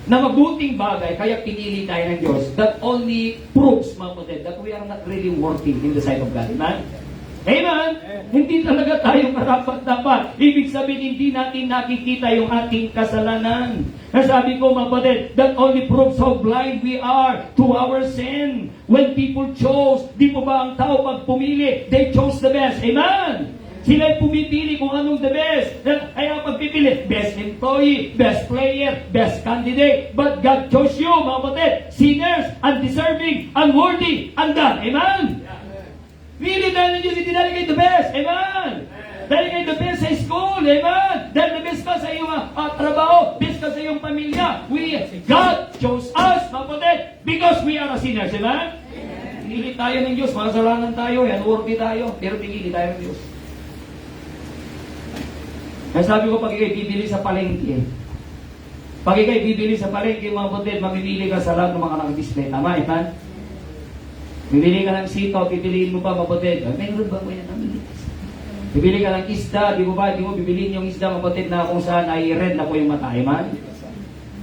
na mabuting bagay, kaya pinili tayo ng Diyos, that only proves, mga kapatid, that we are not really worthy in the sight of God. Amen? Amen? Hindi talaga tayo karapat-dapat. Ibig sabihin, hindi natin nakikita yung ating kasalanan. Nasabi ko, mga kapatid, that only proves how blind we are to our sin. When people chose, di po ba ang tao pag pumili, they chose the best. Amen? Sila'y pumipili kung anong the best. Kaya pagpipili, best employee, best player, best candidate. But God chose you, mga kapatid, sinners, undeserving, unworthy, undone. Amen? Really, dahil ng Diyos, hindi dahil kayo the best. Amen? Dahil kayo the best sa school. Amen? Dahil the best ka sa iyong trabaho, best ka sa iyong pamilya. God chose us, mga kapatid, because we are a sinners. Amen? Pinili tayo ng Diyos, makasalanan tayo, unworthy tayo, pero pinili tayo ng Diyos. Kaya sabi ko, pag ikay bibili sa palengke, mga kapatid, mamimili ka sa lahat ng mga naka-display. Tama, Ivan? Bibili ka ng sitaw, pipiliin mo pa, mga kapatid. Meron ba mo yan? Bibili ka ng isda, di mo bibiliin yung isda, mga kapatid, na kung saan ay red na po yung mata. Ivan?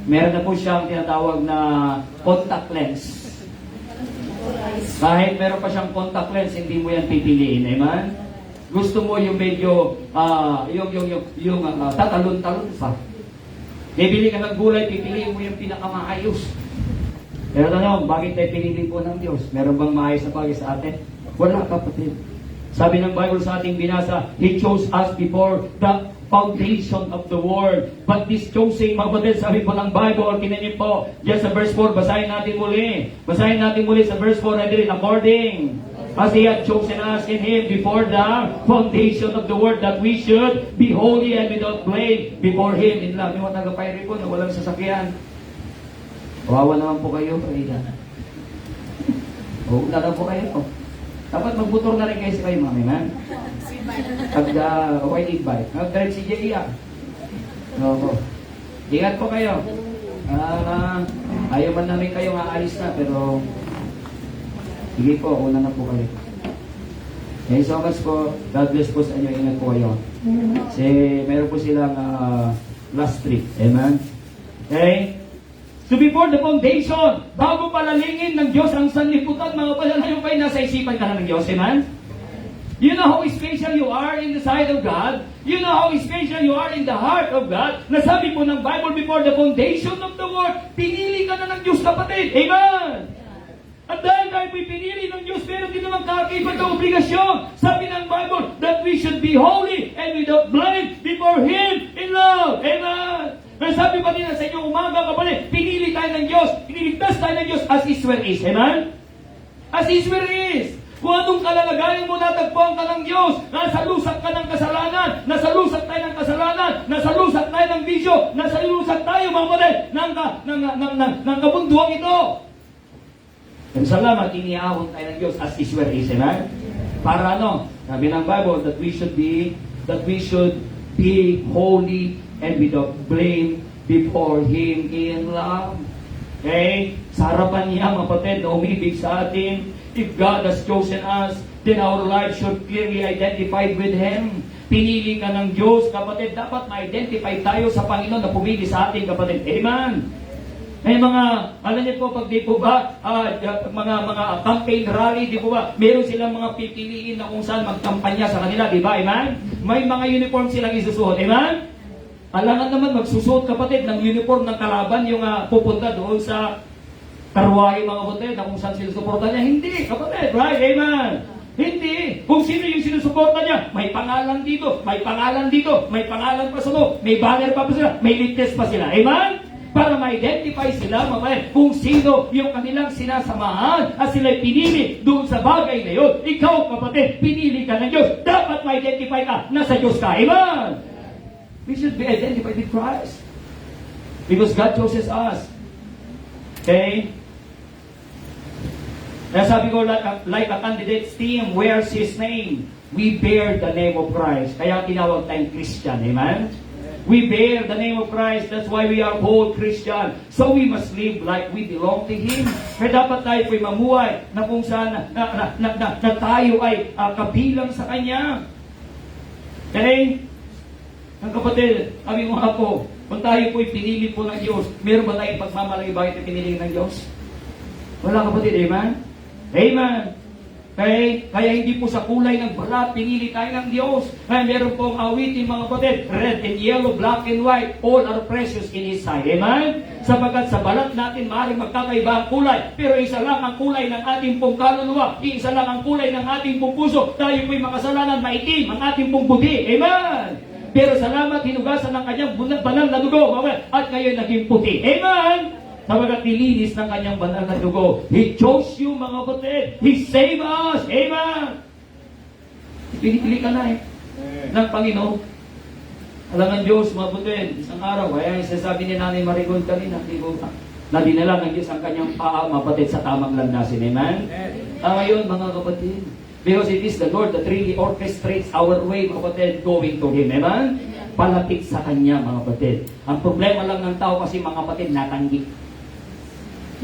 Meron na po siyang tinatawag na contact lens. Kahit meron pa siyang contact lens, hindi mo yan pipiliin. Amen? Gusto mo yung medyo, tatalon-talon pa. Bibili ka ng gulay, pipiliin mo yung pinakamaayos. Pero tanong, bakit tayo pinili po ng Diyos? Meron bang maayos na bagay sa atin? Wala, kapatid. Sabi ng Bible sa ating binasa, He chose us before the foundation of the world. But this choosing, mga kapatid, sabi po ng Bible, kinanin po, dyan sa verse 4, basahin natin muli. Basahin natin muli sa verse 4, according as He had chosen us in Him before the foundation of the world, that we should be holy and without blame before Him in love. Yung mga taga-Payre po na walang sasakyan. Kawawa naman po kayo. O, na po kayo. Dapat magbutor na rin kayo sa kayo, mami, man. Pag okay, bike. Nag-drive si J.A. Oo. Ingat po kayo. Ayaw man namin kayo aalis na, pero sige po, una na po kayo. Thank you so much po. God bless po sa inyo. Ingat po kayo. Kasi meron po silang last trip. Amen? Okay? So before the foundation, bago palalingin ng Diyos ang sanlibutan, mga palalayo kayo, nasa isipan ka na ng Diyos. Amen? You know how special you are in the sight of God? You know how special you are in the heart of God? Nasabi po ng Bible, before the foundation of the world, pinili ka na ng Diyos, kapatid. Amen? At dahil tayo po'y pinili ng Diyos, meron din naman kaakibat na obligasyon. Sabi ng Bible, that we should be holy and without blame before Him in love. Amen? Pero sabi pa din sa inyong umaga, kapatid, pinili tayo ng Diyos, piniligtas tayo ng Diyos as is where is. Amen? As is where is. Kung anong kalalagayan mo, natagpuan ka ng Diyos, nasa lusat ka ng kasalanan, nasa lusat tayo ng kasalanan, nasa lusat tayo ng bisyo, nasa lusat tayo, mga kapatid, ng kabunduang ito. Pero salamat, iniahon tayo ng Diyos as is where is. Amen? Para ano? Sabi ng Bible that we should be holy and without blame before Him in love. Okay? Sa harapan niya, mga kapatid, na umibig sa atin. If God has chosen us, then our life should clearly identified with Him. Pinili ka ng Diyos, kapatid. Dapat ma-identify tayo sa Panginoon na pumili sa atin, kapatid. Amen? May mga, alam niyo po, pag di po ba, mga campaign rally, di po ba, meron silang mga pipiliin na kung saan magkampanya sa kanila, di ba? Amen? May mga uniform silang isusuot. Amen? Alangan naman magsusuot, kapatid, ng uniform ng kalaban, yung pupunta doon sa karwahe, mga kapatid, na kung saan sinusuporta niya. Hindi, kapatid, right? Amen? Hindi. Kung sino yung sinusuporta niya, may pangalan dito, may pangalan dito, may pangalan pa sa loob, may banner pa sila, may litest pa sila. Amen? Para ma-identify sila, mga kapatid, kung sino yung kanilang sinasamahan at sila'y pinili doon sa bagay na yun. Ikaw, kapatid, pinili ka ng Diyos. Dapat ma-identify ka na sa Diyos ka. Amen? We should be identified with Christ. Because God chooses us. Okay? Kaya sabi ko, like a candidate's team wears his name, we bear the name of Christ. Kaya tinawag tayong Christian. Amen? We bear the name of Christ. That's why we are called Christian. So we must live like we belong to Him. Kaya dapat tayo po'y mamuhay na kung saan na tayo ay kabilang sa Kanya. Okay? Ang kapatid, sabi mo nga po, kung tayo po'y pinili po ng Diyos, meron ba tayong pagmamalaki bakit pinili ng Diyos? Wala, kapatid. Amen? Amen. Okay? Kaya hindi po sa kulay ng balat, pinili tayo ng Diyos. Kaya meron pong awitin, mga kapatid, red and yellow, black and white, all are precious in His sight. Amen? Sapagkat sa balat natin, maaaring magkakaiba ang kulay, pero isa lang ang kulay ng ating pong kaluluwa, isa lang ang kulay ng ating pong puso. Tayo po'y makasalanan, maitim ang ating pong puti. Amen? Pero salamat, hinugasan ng kanyang banal na dugo, at ngayon naging puti. Amen? Sabagat nilinis ng kanyang banal na dugo. He chose you, mga kapatid. He saved us. Amen? Pinipili ka na ng Panginoon. Alam ng Diyos, mga kapatid, isang araw, kaya sasabi ni Nanay Marigon kanina, na dinala ng Diyos ang kanyang paa, mga kapatid, sa tamang landasin. Amen? Ngayon, mga kapatid, because it is the Lord that really orchestrates our way, mga kapatid, going to Him. Amen? Palapit sa Kanya, mga kapatid. Ang problema lang ng tao kasi, mga kapatid, natanggi.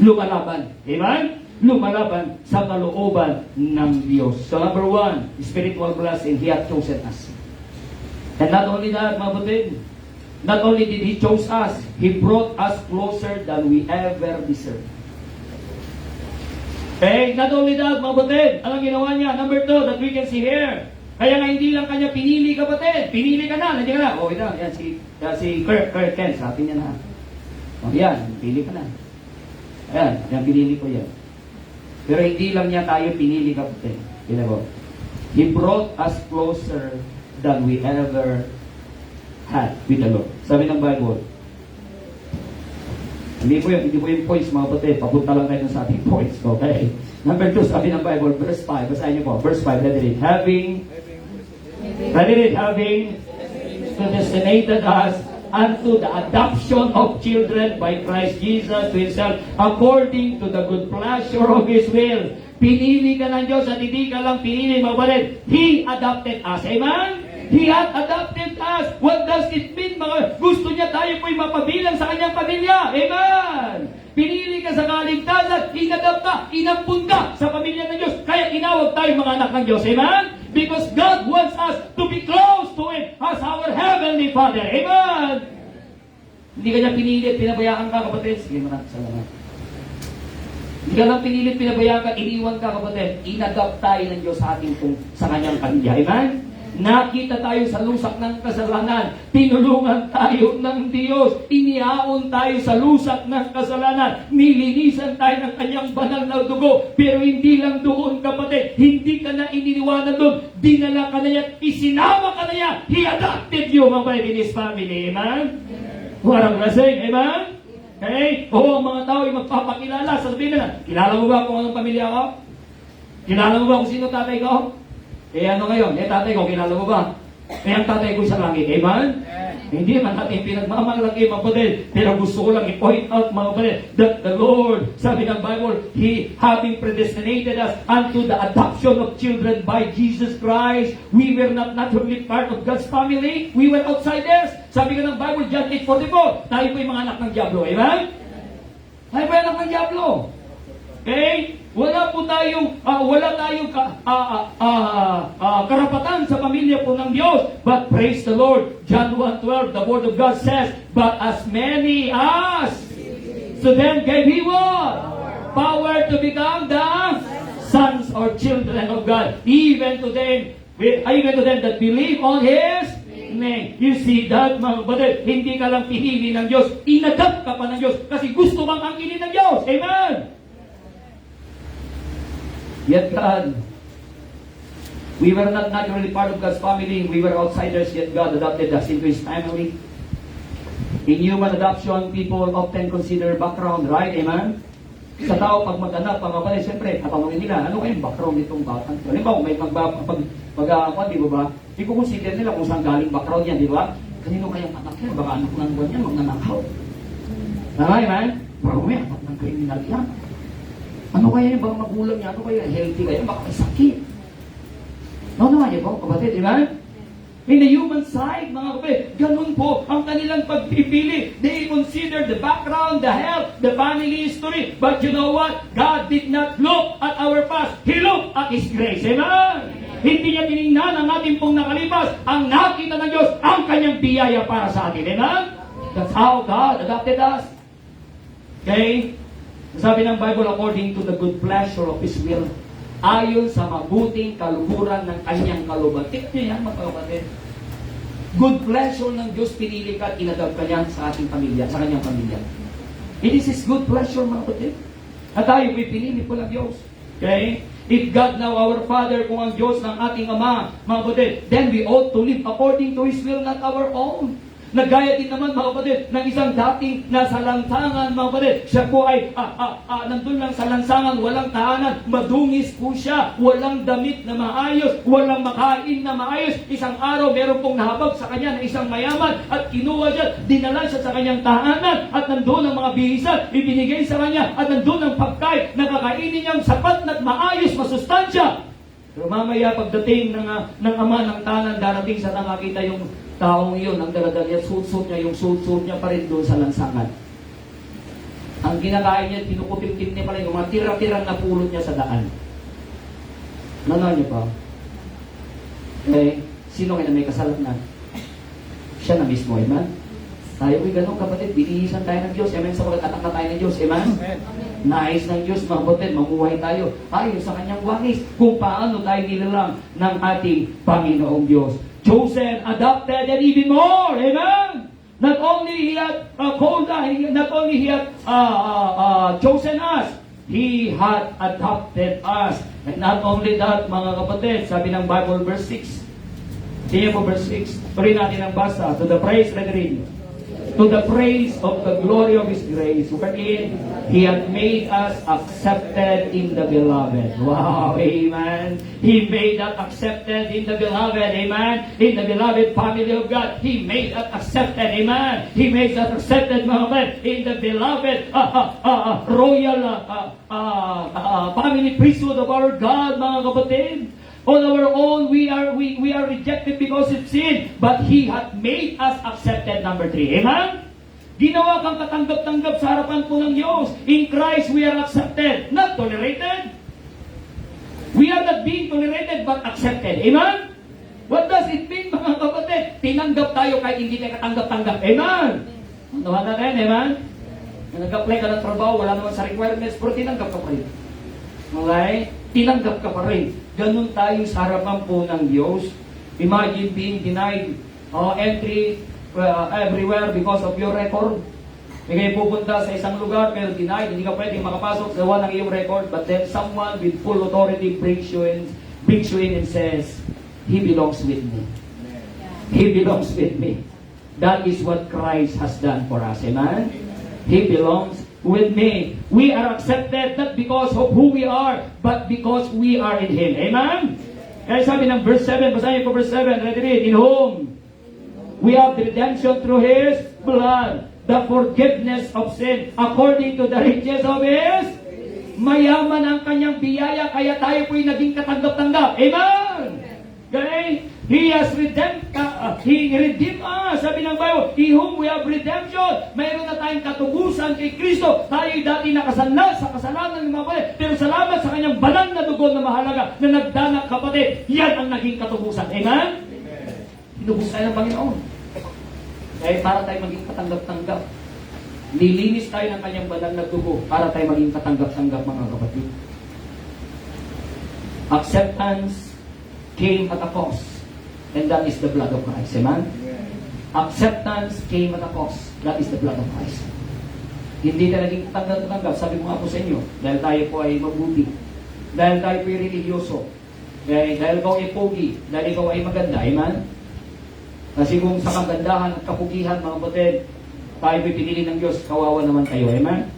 Lumalaban. Amen? Lumalaban sa kalooban ng Diyos. So number one, spiritual blessing, He hath chosen us. And not only that, mga kapatid, not only did He choose us, He brought us closer than we ever deserved. Okay? Not only that, mga kapatid, anong ginawa niya? Number two, that we can see here. Kaya nga hindi lang kanya pinili, kapatid. Pinili ka na, nandiyan ka na. O, ito, yan, si Kurt Ken, sabi niya na. O, yan, pili ka na. Ayan, yan, pinili ko yan. Pero hindi lang niya tayo pinili, kapatid. Pinako. He brought us closer than we ever had with the Lord. Sabi ng Bible, hindi po yung points, mga kapatid. Papunta lang tayo sa ating points. Okay? Number 2, sabi ng Bible, verse 5. Basahin niyo po. Verse 5, let it read. Having predestinated us unto the adoption of children by Christ Jesus to Himself, according to the good pleasure of His will. Pinili ka ng Diyos at hindi ka lang pinili, mga kapatid. He adopted us. Amen? He had adopted us. What does it mean, mga? Gusto niya tayo po'y mapabilang sa kanyang pamilya. Amen? Pinili ka sa kaligtasan, inadopt ka, inampun ka sa pamilya ng Diyos. Kaya inawag tayo mga anak ng Diyos. Amen? Because God wants us to be close to Him as our Heavenly Father. Amen? Hindi ka niya pinilit, pinabayaan ka, kapatid. Sige, maraming salamat. Hindi ka lang pinilit, pinabayaan ka, iniwan ka, kapatid. Inadopt tayo ng Diyos sa kanyang pamilya. Amen? Nakita tayo sa lusak ng kasalanan. Tinulungan tayo ng Diyos. Inihaon tayo sa lusak ng kasalanan. Nilinisan tayo ng kanyang banal na dugo. Pero hindi lang doon, kapatid. Hindi ka na ininiwanan doon. Dinala ka na niya. Isinama ka na niya. He adopted you, mga kapatid, in His family. Amen? Warang blessing. Amen? Okay? Oo, ang mga tao ay magpapakilala. Sabihin na, kilala mo ba kung anong pamilya ko? Kilala mo ba kung sino tatay ko? Ano ngayon? Tatay ko, kilala mo ba? Ang tatay ko sa langit. Amen? Hindi man natin pinagmamalaki, mga kapatid. Pero gusto ko lang i-point out, mga kapatid, that the Lord, sabi ng Bible, He having predestinated us unto the adoption of children by Jesus Christ. We were not naturally part of God's family. We were outsiders. Sabi ka ng Bible, John 8:44, tayo po yung mga anak ng Diablo. Amen? Tayo po yung anak ng Diablo. Okay? Wala tayong karapatan sa pamilya po ng Diyos. But praise the Lord. John 1:12, the Word of God says, but as many as to them gave He what? Power to become the sons or children of God. Even to them that believe on His name. You see that, mga kapatid? Hindi ka lang pinili ng Diyos. Inadapt ka pa ng Diyos kasi gusto kang angkinin ng Diyos. Amen? Yet God, we were not naturally part of God's family. We were outsiders, yet God adopted us into His family. In human adoption, people often consider background, right? Amen? Sa tao, pag mag-anak, mga kapatid, siyempre, tatanungin nila, ano kayong background nitong batang? Halimbawa, may mag-aakuan, di ba ba? I-consider nila kung saan galing background yan, di ba? Kanino kayang anak yan? Baka anak ng buwan yan, magnanakaw. Amen? Baka may anak ng kriminal yan. Ano kaya yung bang magulang niya? Ano kaya healthy kaya? Baka may sakit. No, naman yun po, kapatid, di ba? In the human side, mga kapatid, ganun po ang kanilang pagpipili. They consider the background, the health, the family history. But you know what? God did not look at our past. He looked at His grace. Amen? Hindi niya tinignan ang ating pong nakalipas. Ang nakita ng Diyos, ang kanyang biyaya para sa atin. Amen? That's how God adopted us. Okay? Sabi ng Bible, according to the good pleasure of His will, ayon sa mabuting kaluburan ng kanyang kalooban. Tignan niyo yan, mga kapatid. Good pleasure ng Diyos, pinili ka at inadopt ka niyan sa ating pamilya, sa kanyang pamilya. It is His good pleasure, mga kapatid. At tayo, pinili po ng Diyos. Okay? If God now our Father, kung ang Diyos ng ating Ama, mga kapatid, then we ought to live according to His will, not our own. Nagaya din naman, mga kapatid, ng isang dating nasa lansangan, mga kapatid. Siya po ay nandun lang sa lansangan, walang tahanan, madungis po siya, walang damit na maayos, walang makain na maayos. Isang araw, meron pong nahabag sa kanya na isang mayaman at kinuha siya, dinala siya sa kanyang tahanan at nandun ang mga bihisan, ibinigay sa kanya at nandun ang pagkain na kakainin niyang sapat na maayos, masustansya. Pero mamaya pagdating ng ama ng tahanan, darating sa nakakita yung taong yun, ang daladal niya, suit niya, yung suit niya pa rin doon sa lansangan. Ang kinakain niya, pinukutim-tim niya pa rin, yung mga tira-tirang napulot niya sa daan. Nanonood niyo pa? Sino kaya may kasalanan? Siya na mismo, amen? Tayo ko'y ganun, kapatid, binihisan tayo ng Diyos, amen? Sa pagkatatak na tayo ng Diyos, amen? Nais ng Diyos, mga kapatid, mamuhay tayo ayon sa kanyang wangis kung paano tayo nilalang ng ating Panginoong Diyos. Chosen, adopted, and even more. Amen? Not only He had chosen us, He had adopted us. And not only that, mga kapatid, sabi ng Bible, verse 6. Tingnan po verse 6. Tuloy natin ang basa. To the praise, let it read. to the praise of the glory of His grace, wherein He hath made us accepted in the beloved. Wow, amen. He made us accepted in the beloved, amen. In the beloved family of God, He made us accepted, amen. He made us accepted, mga kapatid, in the beloved royal family priesthood of our God, mga kapatid. On our own, we are rejected because of sin, but He hath made us accepted. Number 3, amen? Ginawa kang katanggap-tanggap sa harapan po ng Diyos. In Christ, we are accepted, not tolerated. We are not being tolerated, but accepted. Amen? What does it mean, mga kapatid? Tinanggap tayo kahit hindi tayo katanggap-tanggap. Amen? Nawa natin, amen? Nag-apply ka ng trabaho, wala naman sa requirements, pero tinanggap ka pa rin. Okay? Tinanggap ka pa rin. Ganun tayo sa harapan po ng Diyos. Imagine being denied entry everywhere because of your record. May pupunta sa isang lugar pero denied, hindi ka pwedeng makapasok sa ng iyong record, but then someone with full authority brings you in and says, He belongs with me. He belongs with me. That is what Christ has done for us. Amen? He belongs with me. We are accepted not because of who we are, but because we are in Him. Amen? Kaya sabi ng verse 7, basahin ko verse 7, ready read, in whom we have the redemption through His blood, the forgiveness of sin, according to the riches of His mayaman ang kanyang biyaya, kaya tayo po'y naging katanggap-tanggap. Amen? Okay? He has He redeemed us. Sabi ng Bible, in whom we have redemption. Mayroon na tayong katubusan kay Kristo. Tayo dati nakasanla sa kasalanan ng mga kapatid. Pero salamat sa kanyang banal na dugo na mahalaga na nagdanak kapatid. Yan ang naging katubusan. Amen? Tinubos tayo ng Panginoon. Kaya para tayo maging katanggap-tanggap. Nilinis tayo ng kanyang banal na dugo para tayo maging katanggap-tanggap, mga kapatid. Acceptance came at a cost. And that is the blood of Christ. Amen? Acceptance came at a cost. That is the blood of Christ. Hindi tayo naging tanggap-tanggap. Sabi ko nga po sa inyo, dahil tayo po ay mabuti. Dahil tayo po ay religyoso. Dahil ikaw ay pogi. Dahil ikaw ay maganda. Amen? Kasi kung sa kagandahan at kapugihan, mga kapatid, tayo po pinili ng Diyos, kawawa naman kayo. Amen?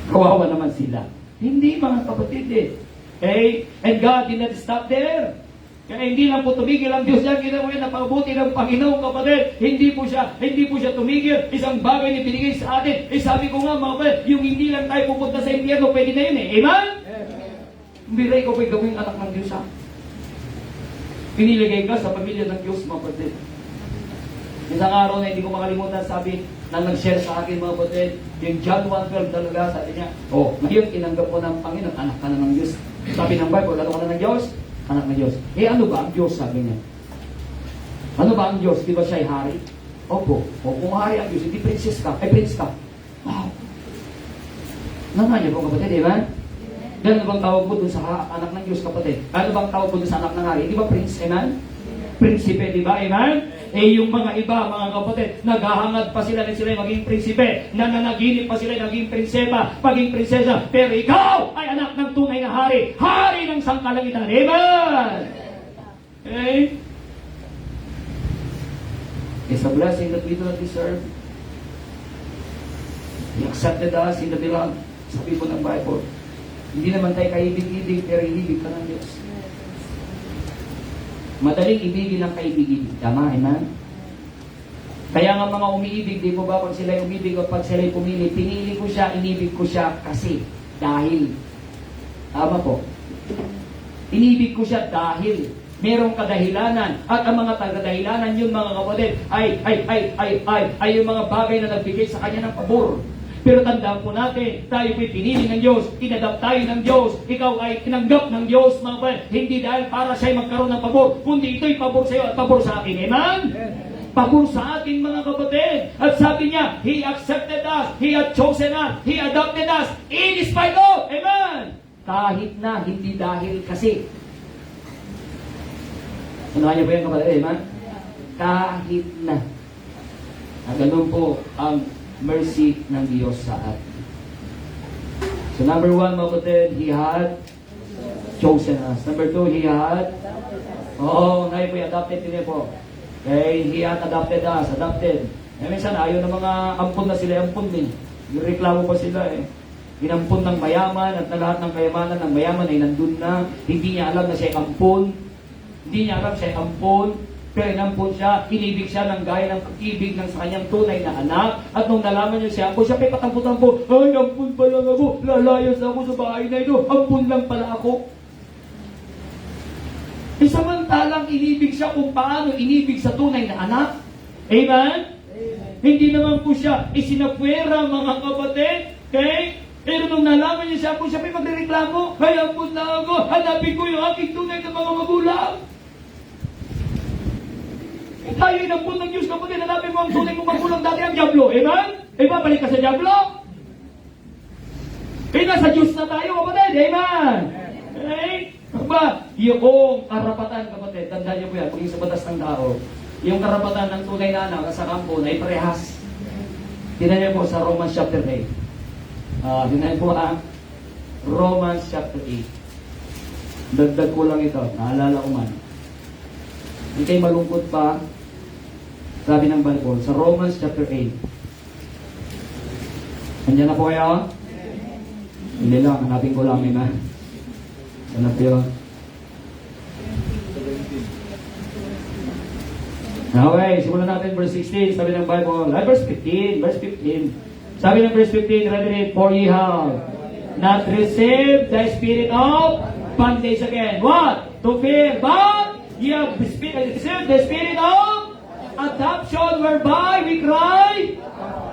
Kawawa naman sila. Hindi, mga kapatid eh. Okay? And God did not stop there. Kaya hindi lang po tumigil ang Diyos yan, ginawa yan, napabuti ng Panginoon, kapatid. Hindi po siya tumigil. Isang bagay na binigay sa atin. Sabi ko nga, mga kapatid, yung hindi lang tayo pupunta sa impyerno, pwede na yun eh. Amen? Biray ko po'y gawing anak ng Diyos, ha? Piniligay ka sa pamilya ng Diyos, mga kapatid. Isang araw na hindi ko makalimutan, sabi na nag-share sa akin, mga kapatid, yung John 1:12 talaga, sabi niya, ngayon tinanggap ko ng Panginoon, anak ka na ng Diyos. Sabi ng Bible, ano ka na ng Diyos? Anak ng Diyos. Ano ba ang Diyos, sabi niya? Ano ba ang Diyos? Di ba siya ay hari? Opo. Kung hari ang Diyos, hindi prince ka. Wow. Nanganyo po, kapatid, diba? Ganun bang tawag mo dun sa anak ng Diyos, kapatid? Ano bang tawag mo dun sa anak ng hari? Di ba prince, amen? Prinsipe, di ba, amen? Yung mga iba, mga kapatid, naghahangad pa sila na sila maging prinsipe, nananaginip pa sila maging prinsepa, maging prinsesa, pero ikaw ay anak ng tunay na hari, hari ng sangkalangitan. Amen! Okay? It's a blessing that we do not deserve. He accepted us in the beloved. Sabi po ng Bible, hindi naman tayo kaibig-ibig, pero ibig ka ng Diyos. Madaling ibigin ang kaibig-ibig. Tama, amen? Kaya nga mga umiibig, di po ba, pag sila'y umibig o pag sila'y pumili, pinili ko siya, inibig ko siya kasi, dahil. Tama po. Inibig ko siya dahil merong kadahilanan. At ang mga kadahilanan yun, mga kapatid, ay yung mga bagay na nagbigay sa kanya ng pabor. Pero tandaan po natin, tayo po'y pinili ng Diyos, inadapt tayo ng Diyos, ikaw ay tinanggap ng Diyos, mga kapatid, hindi dahil para siya'y magkaroon ng pabor, kundi ito'y pabor sa iyo at pabor sa akin. Amen? Pabor sa atin, mga kapatid. At sabi niya, He accepted us, He had chosen us, He adopted us, in spite of. Amen? Kahit na, hindi dahil kasi. Ano niyo po yan, kapatid? Amen? Kahit na. Ganun po ang mercy ng Diyos sa atin. So number 1, mga kapatid, He had chosen us. Number 2, He had ngayon po, adopted din po. Okay, He had adopted us. Adopted. minsan ayaw ng mga ampun na sila, ampun din. Reklamo pa sila eh. Inampun ng mayaman at na lahat ng kayamanan ng mayaman ay nandun na. Hindi niya alam na siya ay ampun. Hindi niya alam siya ay ampun. Pero inampun siya, inibig siya ng gaya ng pag-ibig ng sa kanyang tunay na anak. At nung nalaman niya siya ampun, siya patampo-tampo, ay, ampun pa lang ako, lalayas ako sa bahay na ito, ampun lang pala ako. Samantalang inibig siya kung paano inibig sa tunay na anak. Amen? Hindi naman po siya isinapwera, mga kapatid. Okay? Pero nung nalaman niya siya ampun, siya may magreklamo, ay, ampun na ako, hanapin ko yung aking tunay na mga magulang. Tayo inampun ng Diyos, kapatid, hanapin mo ang tunay mong magulang, dati ang Diablo. Amen? Balik ka sa Diablo. Nasa Diyos na tayo, kapatid. Amen? Okay? Yung karapatan, kapatid, tandaan niyo po yan, paging sa batas ng tao, yung karapatan ng tunay na anak sa kampo ay parehas. Tingnan niyo po sa Romans chapter 8. Tingnan niyo po Romans chapter 8. Dagdag ko lang ito, naalala ko man. Hindi kayo malungkot pa, sabi ng Bible, sa Romans chapter 8. Andiyan na po kayo? Hindi lang, hanapin ko lang, amen. Hanap yun. Okay, simulan natin verse 16, sabi ng Bible, verse 15. Sabi ng verse 15, read, for ye have not received the spirit of bondage again. What? To fear, but ye have received the spirit of adoption whereby we cry.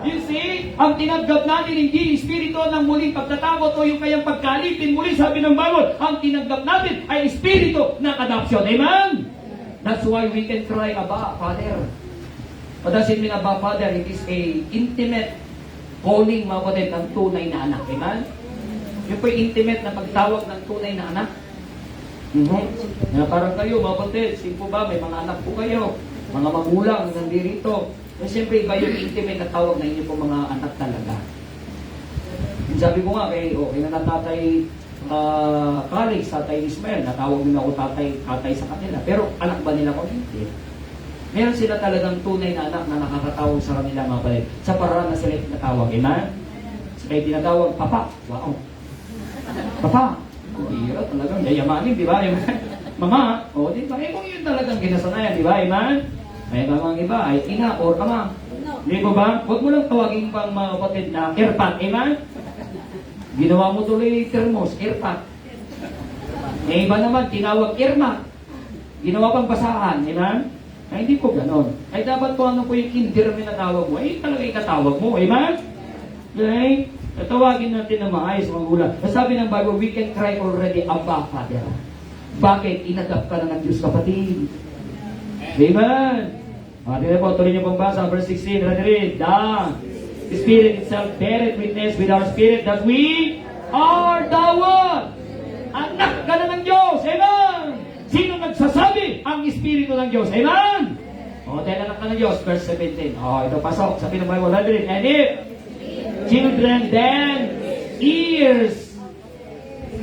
You see, ang tinanggap natin hindi espiritu ng muling pagtatakot o yung kayang pagkalitin muli, sabi ng Bible, ang tinanggap natin ay espiritu ng adoption. Amen? That's why we can cry, Abba, Father. What does it mean, Abba, Father? It is a intimate calling, mga kapatid, ng tunay na anak. Amen? Yung po yung intimate na pagtawag ng tunay na anak. Parang kayo, mga kapatid, simpo ba, may mga anak po kayo, mga magulang nandirito. Siyempre, iba yung intimate na tawag na inyo po mga anak talaga. Sabi ko nga, kay na tatay Calix, tatay Ismael, natawag din ako tatay sa kanila. Pero anak ba nila ko? Hindi. Meron sila talagang tunay na anak na nakakatawag sa kanila, mga kapatid, sa paraan na sila tinatawag. Amen? So, kaya tinatawag, Papa. Wow. Papa. Bira talagang yayamanin, di ba? Mama. Di ba? Kung yun talagang kinasanayan, di ba? Amen? May mga iba ay ina or ama. Di ba ba? Huwag mo lang tawagin pang mga kapatid na Irpat. Amen? Ginawa mo tuloy termos, Irpat. May iba naman, tinawag Irma. Ginawa pang basahan. Amen? Ay, hindi po ganon. Ay, dapat po ano po yung kindirmi na tawag mo. Ay, talaga ikatawag mo. Amen? Okay? Tawagin natin na maayos, mga gulang. Sabi ng Bible, we can cry already, Abba, Father. Bakit? Inadapt ka na ng Diyos, kapatid. Amen. Tingnan po, tuloy niyo pong basa, verse 16, read. The Spirit itself beareth witness with our spirit that we are the one. Anak ka na ng Diyos. Amen. Sino nagsasabi? Ang Espiritu ng Diyos. Amen. Dahil anak ka ng Diyos, verse 17. Ito pasok. Sabi ng Bible, read. And if children then ears,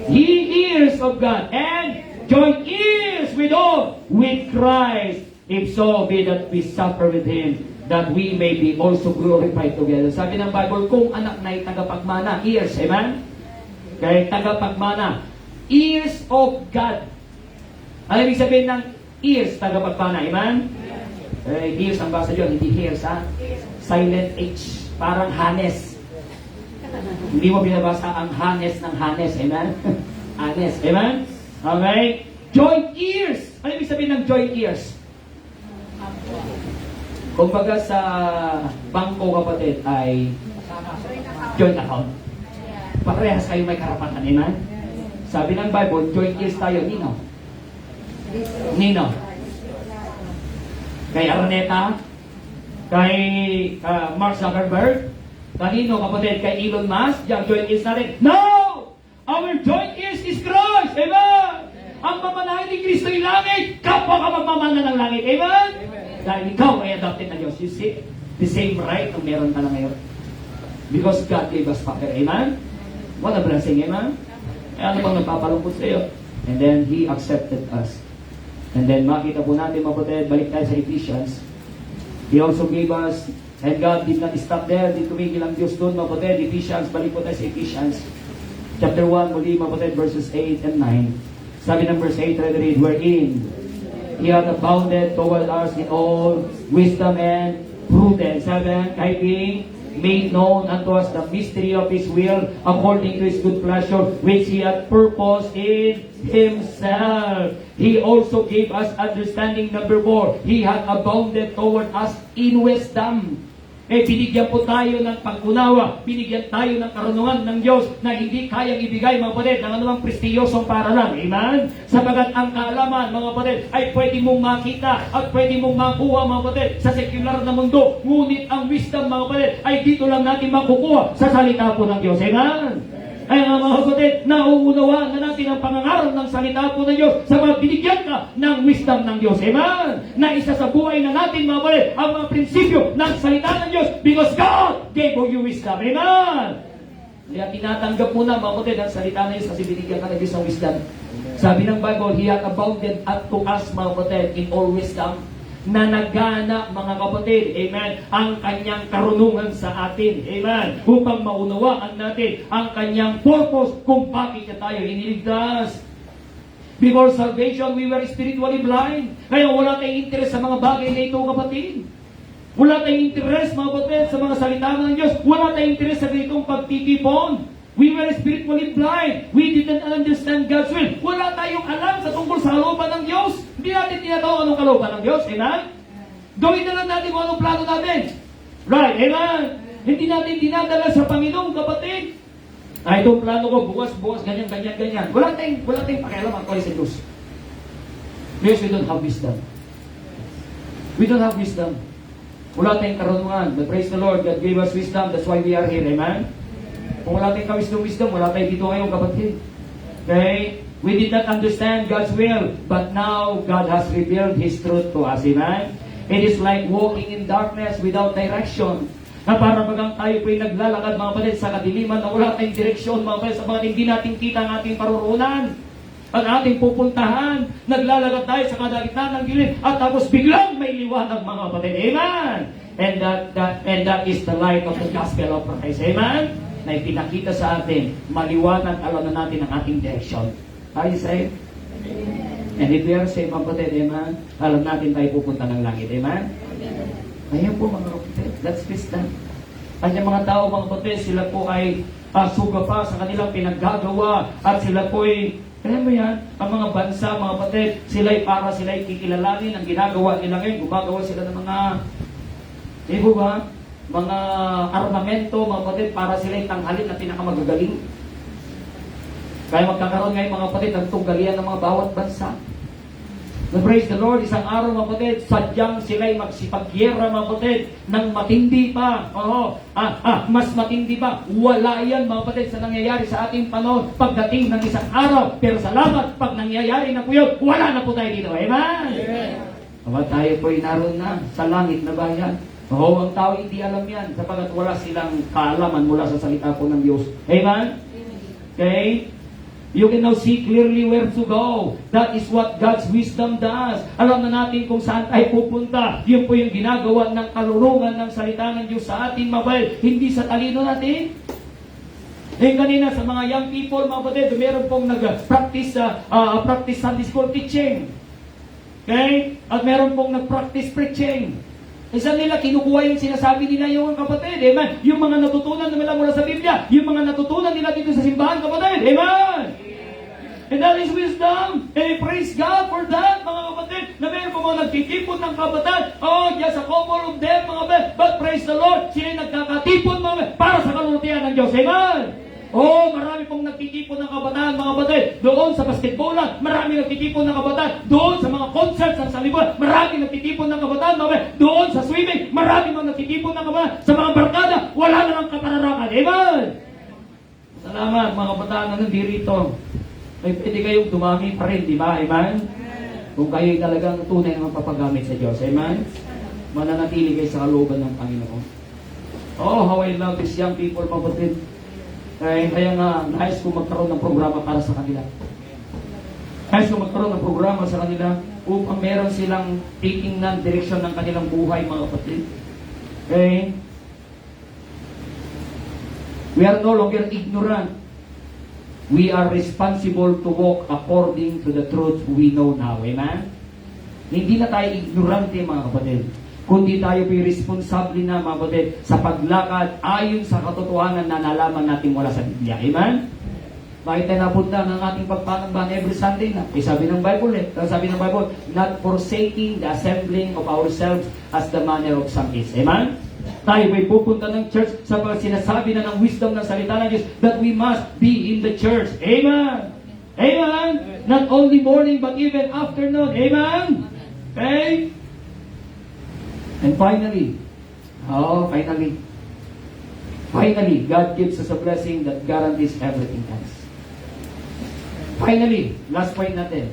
ye ears of God, and join ears with all, with Christ. If so be that we suffer with Him, that we may be also glorified together. Sabi ng Bible, kung anak na tagapagmana, ears, amen? Okay, tagapagmana. Ears of God. Ano ibig sabihin ng ears, tagapagmana, amen? Ears ang basa dyan, hindi ears, ha? Silent H, parang hanes. Hindi mo binabasa ang hanes ng hanes, amen? Hanes, amen? Okay? Joint ears. Ano ibig sabihin ng joint ears? Kumbaga sa bangko, kapatid, ay joint account. Parehas kayo may karapatan, amen? Sabi ng Bible, joint ears tayo, Nino. Nino. Kay Araneta, kay Mark Zuckerberg, kanino, kapatid, kay Elon Musk, yung joint ears na rin. No! Our joint ears is Christ, amen? Ang mamanahin ni Kristo yung langit, kapwa ka magmamana ng langit, amen? Dahil ikaw ay adopted na Diyos. You see, the same right na meron ka na ngayon. Because God gave us Father. Amen? What a blessing. Amen? Ano bang nagpapalungkot sa iyo? And then, He accepted us. And then, makita po natin, mapatid, balik tayo sa Ephesians. He also gave us And God did not stop there. Di tumigil ang Diyos doon, mga kapatid. Ephesians, balik po tayo sa Ephesians. Chapter 1, muli, mga kapatid, verses 8 and 9. Sabi ng verse 8, read, wherein He hath abounded toward us in all wisdom and prudence. Sabi, kay being made known unto us the mystery of His will, according to His good pleasure, which He hath purposed in Himself. He also gave us understanding. Number 4, He hath abounded toward us in wisdom. Binigyan po tayo ng pag-unawa, binigyan tayo ng karunungan ng Diyos na hindi kayang ibigay, mga kapatid, ng anumang prestiyosong paralan. Amen? Sapagat ang kaalaman, mga kapatid, ay pwede mong makita at pwede mong makuha, mga kapatid, sa secular na mundo. Ngunit ang wisdom, mga kapatid, ay dito lang natin makukuha sa salita po ng Diyos. Amen? Ay mga kapatid, nauunawaan na natin ang pangangaral ng salita po ng Diyos sa mga binigyan ka ng wisdom ng Diyos. Amen? Na isa sa buhay na natin, mga kapatid, ang mga prinsipyo ng salita ng Diyos because God gave you wisdom. Amen? Kaya tinatanggap mo na, mga kapatid, ang salita ng Diyos kasi binigyan ka ng Diyos ng wisdom. Sabi ng Bible, He hath abounded unto us, mga kapatid, in all wisdom, na nagana, mga kapatid, amen, ang kanyang karunungan sa atin, amen, upang maunawaan natin ang kanyang purpose kung bakit niya tayo iniligtas. Before salvation, we were spiritually blind. Kaya wala tayong interest sa mga bagay na ito, kapatid. Wala tayong interest, mga kapatid, sa mga salita ng Diyos. Wala tayong interest sa ganitong pagtitipon. We were spiritually blind. We didn't understand God's will. Wala tayong alam sa tungkol sa kalooban ng Diyos. Hindi natin tinatawa anong kalooban ng Diyos. Amen? Gawin na lang natin kung anong plano natin. Right? Amen? Hindi natin dinadala sa Panginoon, kapatid. Itong plano ko, bukas, ganyan. Wala tayong pakialam ang sa Diyos. Because we don't have wisdom. We don't have wisdom. Wala tayong karunungan. But praise the Lord, God gave us wisdom. That's why we are here. Amen? Kung wala tayong wisdom, wala tayong dito ngayon, kapatid. Okay? We did not understand God's will, but now God has revealed His truth to us. Amen? It is like walking in darkness without direction. Na para bagang tayo po'y naglalakad, mga kapatid, sa kadiliman na wala tayong direksyon, mga kapatid, sa mga hindi natin kita ang ating paruroonan. Ang ating pupuntahan, naglalakad tayo sa kadagitnaan ng gilid, at tapos biglang may liwanag, mga kapatid. Amen? And that is the light of the gospel of Christ. Amen? Na ipinakita sa atin, maliwanag, alam na natin ang ating direction. Are you saved? And if we are saved, mga kapatid, amen, alam natin tayo pupunta ng langit. Amen? Ayan po, mga kapatid, that's wisdom. Kanyang mga tao, mga kapatid, sila po ay suga pa sa kanilang pinaggagawa at sila po ay, alam mo yan, ang mga bansa, mga kapatid, sila'y para sila'y kikilalanin ang ginagawa nila ngayon. Gumagawa sila ng mga, ba? Mga armamento, mga kapatid, para sila'y tanghalin na pinakamagagaling. Kaya magkakaroon ngayon, mga kapatid, ng tunggalian ng mga bawat bansa. Praise the Lord, isang araw, mga kapatid, sadyang sila'y magsipagyera, mga kapatid, ng matindi pa. Mas matindi pa. Wala yan, mga kapatid, sa nangyayari sa ating panahon pagdating ng isang araw. Pero salamat, pag nangyayari na po yun, wala na po tayo dito. Amen? Kapag tayo po'y naroon na sa langit na bayan. Ang tao hindi alam yan sapagat wala silang kaalaman mula sa salita po ng Diyos. Amen? Okay? You can now see clearly where to go. That is what God's wisdom does. Alam na natin kung saan tayo pupunta. Yun po yung ginagawa ng kalurungan ng salita ng Diyos sa atin, mabay. Hindi sa talino natin. Kanina sa mga young people, mga kapatid, meron pong nag-practice practice Sunday school teaching. Okay? At meron pong nag-practice preaching. Isa nila, kinukuha yung sinasabi nila yung kapatid. Amen? Yung mga natutunan nila mula sa Biblia. Yung mga natutunan nila dito sa simbahan, kapatid. Amen? And that is wisdom. And praise God for that, mga kapatid. Na meron po mga nagtitipon ng kabataan. Just a couple of them, mga kapatid. But praise the Lord, sila nagkakatipon, mga kapatid, para sa kalulutian ng Diyos. Amen? Marami pong nagtitipon ng kabataan, mga kapatid. Doon sa basketballan, marami nagtitipon ng kabataan. Doon sa mga concerts ng salibuan, marami nagtitipon ng kabataan, mga kapatid. Doon sa swimming, marami mga nagtitipon ng kabataan. Sa mga barkada, wala na ng kapararakan. Amen? Salamat, mga kabataan na nandirito. Ay, pwede kayong dumami pa rin, di ba? Amen? Kung kayo'y talagang tunay na mapapagamit sa Diyos. Amen? Mananatili kayo sa kalooban ng Panginoon. How I love these young people, mga kapatid. Kaya nga, nais ko magkaroon ng programa para sa kanila. Nais ko magkaroon ng programa sa kanila upang meron silang titingnan direksyon ng kanilang buhay, mga kapatid. Okay? We are no longer ignorant. We are responsible to walk according to the truth we know now. Amen? Hindi na tayo ignorante, mga kapatid. Kundi tayo po'y responsable na, mga kapatid, sa paglakad ayon sa katotohanan na nalaman natin wala sa Biblia. Amen? Bakit tayo napunta ng ating pagpanambahan every Sunday na? Sabi ng Bible sabi ng Bible, not forsaking the assembling of ourselves as the manner of some is. Amen? Tayo ba'y pupunta ng church sa sinasabi na ng wisdom ng salita ng Diyos that we must be in the church. Amen? Amen? Not only morning but even afternoon. Amen? Okay? And finally, God gives us a blessing that guarantees everything else. Finally, last point natin.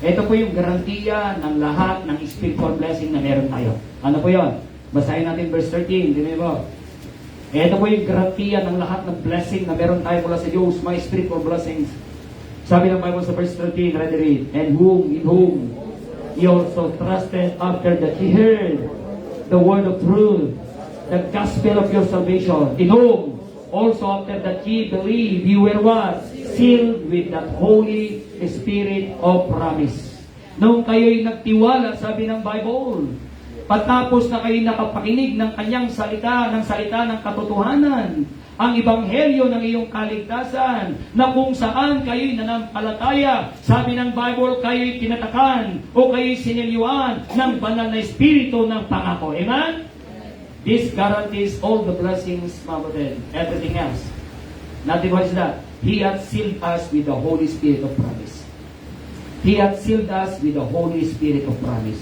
Ito po yung garantiya ng lahat ng spiritual blessing na meron tayo. Ano po yun? Basahin natin verse 13. Diba po? Ito po yung garantiya ng lahat ng blessing na meron tayo mula sa Diyos, my spiritual blessings. Sabi ng Bible sa verse 13, ready read, in whom ye also trusted after that ye heard the word of truth, the gospel of your salvation, in whom also after that ye believe, you were what? Sealed with that Holy Spirit of promise. Nung kayo'y nagtiwala, sabi ng Bible, patapos na kayo nakapakinig ng kanyang salita ng katotohanan, ang ebanghelyo ng iyong kaligtasan, na kung saan kayo'y nanampalataya, sabi ng Bible, kayo'y tinatakan o kayo'y sinilyuan ng banal na espiritu ng pangako. Amen? This guarantees all the blessings, mga everything else. Nothing what is that? He hath sealed us with the Holy Spirit of promise. He hath sealed us with the Holy Spirit of promise.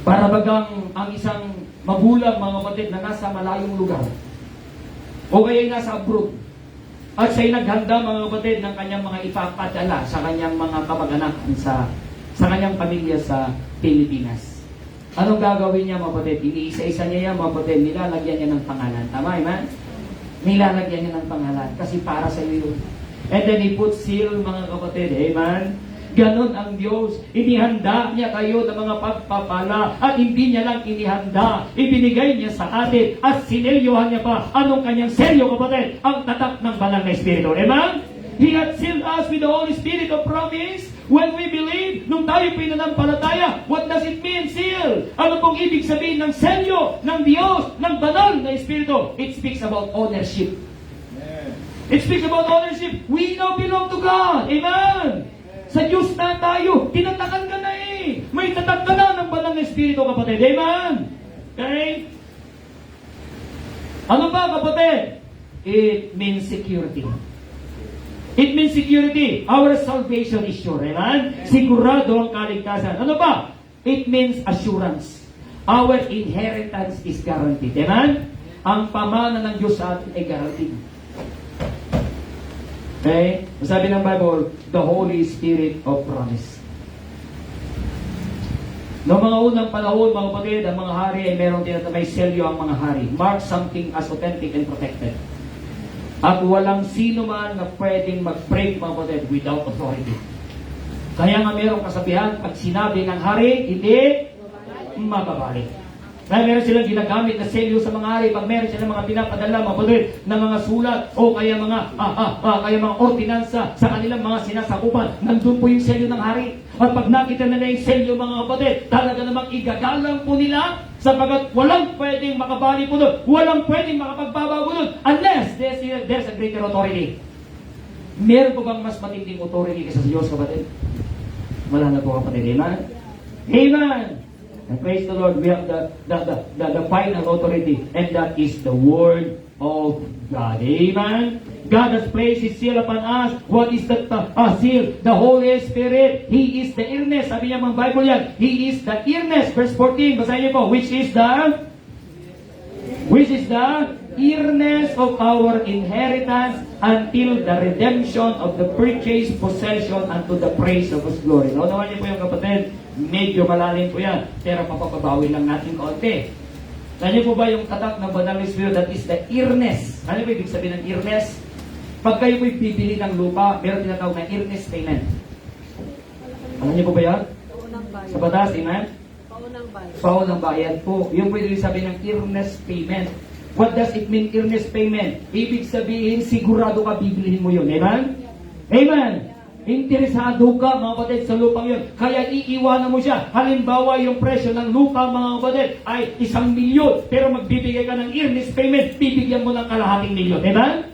Para bagang ang isang magulang, mga kapatid, na nasa malayong lugar, o kaya nasa abroad, at siya'y naghanda, mga kapatid, ng kanyang mga ipapadala sa kanyang mga kamag-anak sa kanyang pamilya sa Pilipinas. Anong gagawin niya, mga kapatid? Iniisa-isa niya yan, mga kapatid, nilalagyan niya ng pangalan. Tama, amen? Nilalagyan niya ng pangalan kasi para sa iyo yun. And then he put seal, mga kapatid. Amen? Ganon ang Diyos. Inihanda niya kayo ng mga pagpapala at hindi niya lang inihanda. Ibinigay niya sa atin at sinelyohan niya pa. Anong kanyang selyo, kapatid? Ang tatak ng banal na Espiritu. Amen? He had sealed us with the Holy Spirit of promise. When we believe, nung tayo pinanampalataya, what does it mean, seal? Ano pong ibig sabihin ng selyo, ng Diyos, ng banal na Espiritu? It speaks about ownership. It speaks about ownership. We now belong to God. Amen? Sa Diyos na tayo. Tinatakan ka na eh. May tatak ka na ng banal na Espiritu, kapatid. Amen? Okay? Ano ba, kapatid? It means security. It means security. Our salvation is sure. Amen? Sigurado ang kaligtasan. Ano ba? It means assurance. Our inheritance is guaranteed. Amen? Ang pamana ng Diyos sa atin ay guaranteed. Okay? Sabi ng Bible, the Holy Spirit of promise. Noong mga unang panahon, mga kapatid, ang mga hari ay meron may selyo ang mga hari. Mark something as authentic and protected. At walang sino man na pwedeng mag-break, mga kapatid, without authority. Kaya nga merong kasabihan, pag sinabi ng hari, hindi mababalik. Kaya meron silang ginagamit na selyo sa mga hari. Pag meron silang mga pinapadala, mga kapatid, na mga sulat o kaya mga ordinansa sa kanilang mga sinasakupan, nandun po yung selyo ng hari. At pag nakita nila yung selyo, mga kapatid, talaga namang igagalang po nila sapagat walang pwedeng makabali po doon, walang pwedeng makapagbabago doon unless there's a greater authority. Meron po bang mas matinding authority kaysa sa Diyos, kapatid? Wala na po, kapatid. Amen? Amen! And praise the Lord, we have the final authority, and that is the Word of God. Amen? God has placed His seal upon us. What is the seal? The Holy Spirit. He is the earnest. Sabi niya mga Bible yan. He is the earnest. Verse 14, basahin niyo po. Which is the earnest of our inheritance until the redemption of the purchased possession unto the praise of His glory. No, naman niyo po yung kapatid. Medyo malalim po yan. Pero papabawi lang natin konti. Nandiyo po ba yung tatak ng banal na Espiritu? That is the earnest. Ano ba ibig sabihin ng earnest? Pag kayo po'y bibili ng lupa, meron tinatawag na earnest payment. Alam niyo po ba yan? Sa batas, amen? Paunang bayad po. Yung pwede sabihin ng earnest payment. What does it mean, earnest payment? Ibig sabihin, sigurado ka bibilihin mo yun. Amen? Amen? Interesado ka, mga kapatid, sa lupang yun. Kaya iiwanan mo siya. Halimbawa, yung presyo ng lupa, mga kapatid, ay 1,000,000. Pero magbibigay ka ng earnest payment, bibigyan mo ng kalahating milyon. Amen?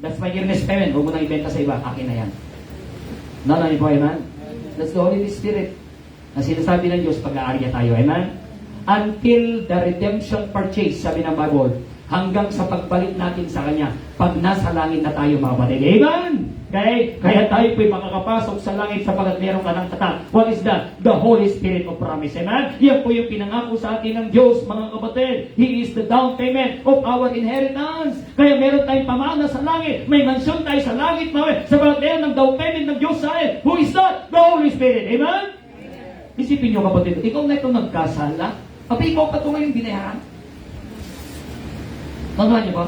That's my earnest payment. Huwag mo nang ibenta sa iba. Akin na yan. Nanay po, amen? That's the Holy Spirit na sinasabi ng Diyos pag-aarya tayo. Amen? Until the redemption purchase, sabi ng Bible, hanggang sa pagbalik natin sa Kanya, pag nasa langit na tayo, mga kapatid. Amen? Okay? Kaya tayo po'y makakapasok sa langit sapagkat meron ka ng tatak. What is that? The Holy Spirit of promise. Amen? Yan po yung pinangako sa atin ng Diyos, mga kapatid. He is the down payment of our inheritance. Kaya meron tayong pamana sa langit. May mansyon tayo sa langit, mga sapagkat meron ng down payment ng Diyos sa atin. Who is that? The Holy Spirit. Amen? Isipin nyo, kapatid, ikaw na ito nagkasala. Kapag ikaw pa ito ngayon binayaran. Magawa niyo ba?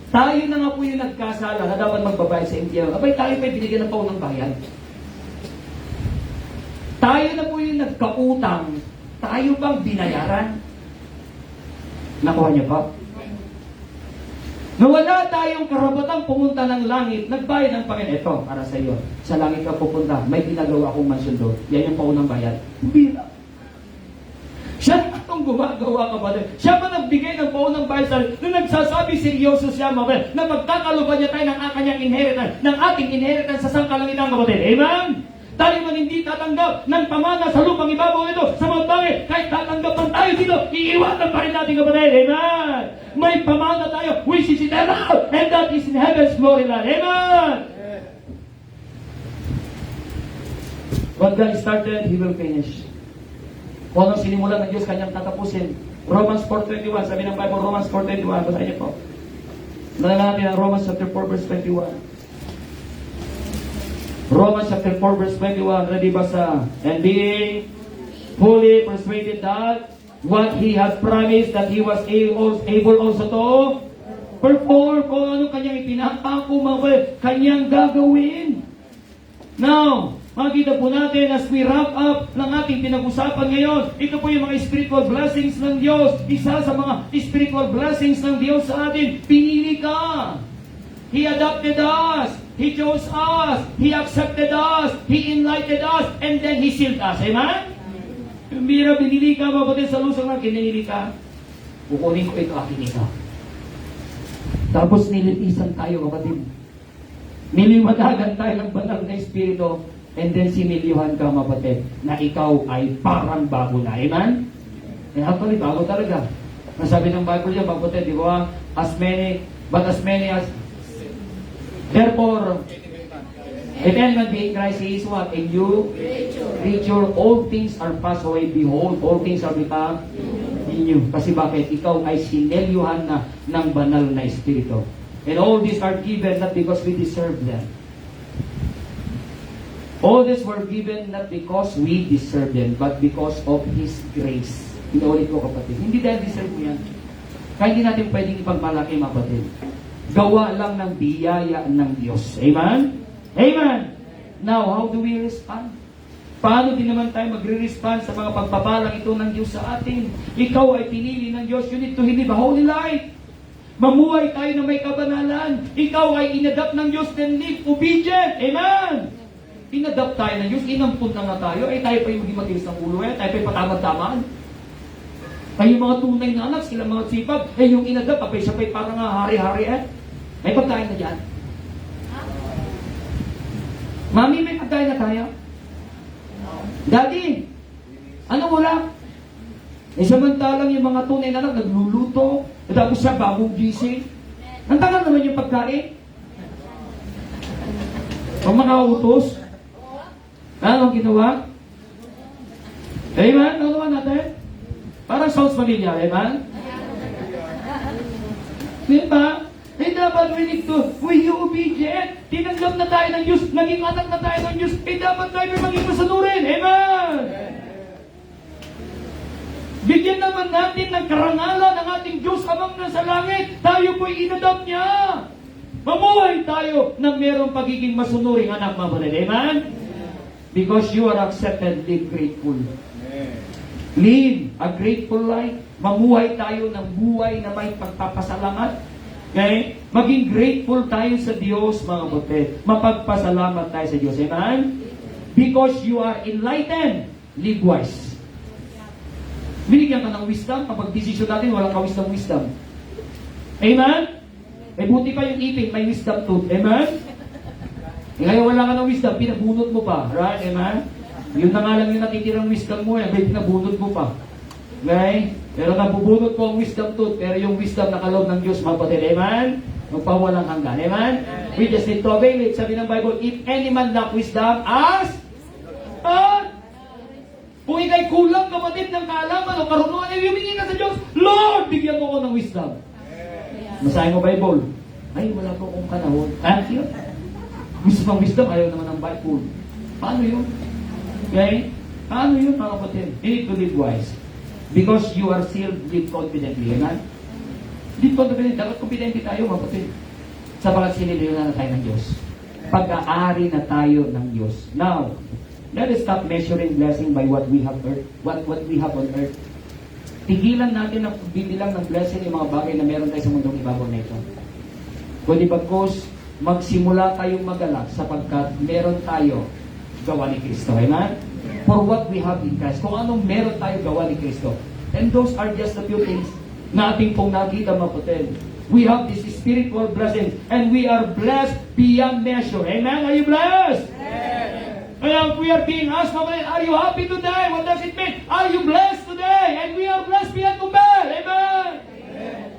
Tayo na nga po yung nagkasala na dapat magbabayad sa impyerno. Kapag tayo pa binigyan ng paunang bayad. Tayo na po yung nagkautang. Tayo bang binayaran? Nakuha niyo ba? Nawala tayong karapatang pumunta ng langit, nagbayad ng Panginoon. Ito, para sa iyo. Sa langit ka pupunta, may ginagawa akong mansyon doon. Yan yung paunang bayad. Bira. Siya itong gumagawa, kapatid. Siya pa nagbigay ng paunang bayad sa nung nagsasabi seryoso siya, kapatid, na magkakaluban niya tayo ng kanyang inheritance, ng ating inheritance sa sangkalangitan, kapatid. Amen? Tayo man hindi tatanggap ng pamana sa lupang ibabaw ito sa mga bagay. Kahit tatanggap man tayo dito, iiwanan pa rin natin, kapatid. Amen? May pamana tayo, which is eternal, and that is in heaven's glory land. Amen? What God started, He will finish. Kung anong sinimulan ng Diyos, Kanyang tatapusin. Romans 4:21, sabi ng Bible, Romans 4:21, basahin niyo po. Nalala natin ang Romans chapter 4 verse 21. Romans chapter 4 verse 21, ready basa? And being fully persuaded that what He has promised, that He was able also to perform, kung ano Kanyang ipinapako, Kanyang gagawin. Now, makikita po natin as we wrap up ng ating pinag-usapan ngayon, ito po yung mga spiritual blessings ng Diyos. Isa sa mga spiritual blessings ng Diyos sa atin, pinili ka. He adopted us. He chose us. He accepted us. He enlightened us. And then He sealed us. Amen? Bira, binili ka, mabuti sa lusong lang, kinili ka. Kukunin ko ito, akin ito. Tapos nilitisan tayo, kapatid. Niliwanagan tayo ng banal na Espiritu. And then sinilyuhan ka, kapatid, na ikaw ay parang bago na. Amen? Eh, actually, bago talaga. Nasabi ng Bible niya, kapatid, di ba? As many as therefore, if anyone be in Christ, he is what? In you? Creature. All things are passed away. Behold, all things are become in you. Kasi bakit? Ikaw ay sinilyuhan na ng banal na Espiritu. And all these are given not because we deserve them. All these were given not because we deserve them, but because of His grace. Inuulit ko, kapatid. Hindi dahil deserve mo yan. Kaya hindi natin pwedeng ipagmalaki, kapatid. Gawa lang ng biyaya ng Diyos. Amen? Amen! Now, how do we respond? Paano din naman tayo magre-respond sa mga pagpapalang ito ng Diyos sa atin? Ikaw ay pinili ng Diyos. You need to live a holy life. Mamuhay tayo na may kabanalan. Ikaw ay inadapt ng Diyos and live obedient. Amen! Inadapt tayo ng Diyos, inampun na nga tayo, ay tayo pa yung maging matilis ng ulo, tayo pa yung patamad-tamaan. Ay yung mga tunay na anak, sila mga sipag, yung inadapt, apay siya pa yung parang hari-hari May pagkain na dyan. Mami, may pagkain na tayo? Daddy, ano wala? Samantalang yung mga tunay na anak, nagluluto, tapos siya bagong gising. Ang tagal naman yung pagkain. Pag makautos, ano ginawa? Amen? Ano naman natin? Parang sounds familiar, amen? Diba? Eh dapat we need to, we obedient. Tinanggap na tayo ng Diyos, naging anak na tayo ng Diyos, eh dapat tayo may maging masanurin, amen? Bigyan naman natin ng karangalan ng ating Diyos amang nasa langit. Tayo po'y inadapt niya. Mamuhay tayo na mayroong pagiging masunuring anak, mga kapatid. Amen? Because you are accepted, live grateful. Live a grateful life. Mamuhay tayo ng buhay na may pagpapasalamat. Okay? Maging grateful tayo sa Diyos, mga kapatid. Mapagpasalamat tayo sa Diyos. Amen? Because you are enlightened, live wise. Binigyan ka ng wisdom. Kapag desisyon natin, walang ka-wisdom. Amen? Eh, buti pa yung ipin, may wisdom tooth. Amen? Eh, ngayon wala ka ng wisdom, pinabunot mo pa. Right? Amen? Yun na nga lang yung natitirang wisdom mo, may pinabunot mo pa. Okay? Pero nabubunot ko ang wisdom tooth, pero yung wisdom na kaloob ng Diyos, mga kapatid. Amen? Magpawalang hanggan. Amen? We just need to avail it. Sabi ng Bible, if any man lack wisdom, ask God. Kung ikay kulang, kapatid, ng kaalaman o karunungan, ay humingi ka sa Diyos, Lord, bigyan mo ko ng wisdom. Masahin mo Bible. Ay, wala po akong panahon. Thank you. Gusto ng wisdom, ayaw naman ng Bible. Paano yun? Okay? Paano yun, mga kapatid? You need to live wise. Because you are sealed, live confidently. Amen? Live confidently. Dapat confidently tayo, mga kapatid. Sapagat sinilyo na tayo ng Diyos. Pag-aari na tayo ng Diyos. Now, let us stop measuring blessing by what we have earth, what we have on earth. Tigilan natin ang bibilang ng blessing yung mga bagay na meron tayo sa mundong ibabaw na ito. Kundi bagkos, magsimula tayong magalak sapagkat meron tayo gawa ni Kristo. Amen? For what we have in Christ. Kung anong meron tayo gawa ni Kristo. And those are just a few things na ating pong nakita, mga kapatid. We have this spiritual blessing and we are blessed beyond measure. Amen? Are you blessed? Kaya we are being asked, are you happy today? What does it mean? Are you blessed today? And we are blessed beyond compare. Amen?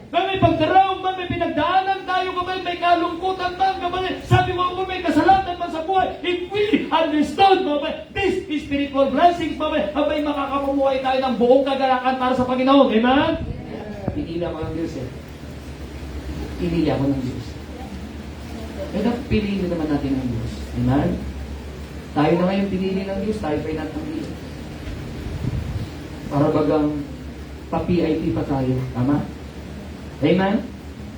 May pagdaraw man, may pinagdaanan tayo, may kalungkutan man, sabi mo ako, may kasalanan man sa buhay. If we understood, this is spiritual blessings, may makakapamuhay tayo ng buong kagalakan para sa Panginoon. Amen? Pinili ako ng Diyos. Pinili ako ng Diyos. Kaya piliin naman natin ng Diyos. Amen? Tayo na ngayon pinili ng Diyos, tayo pa'y natanggi. Para bagang pa-PIP pa tayo. Tama? Amen?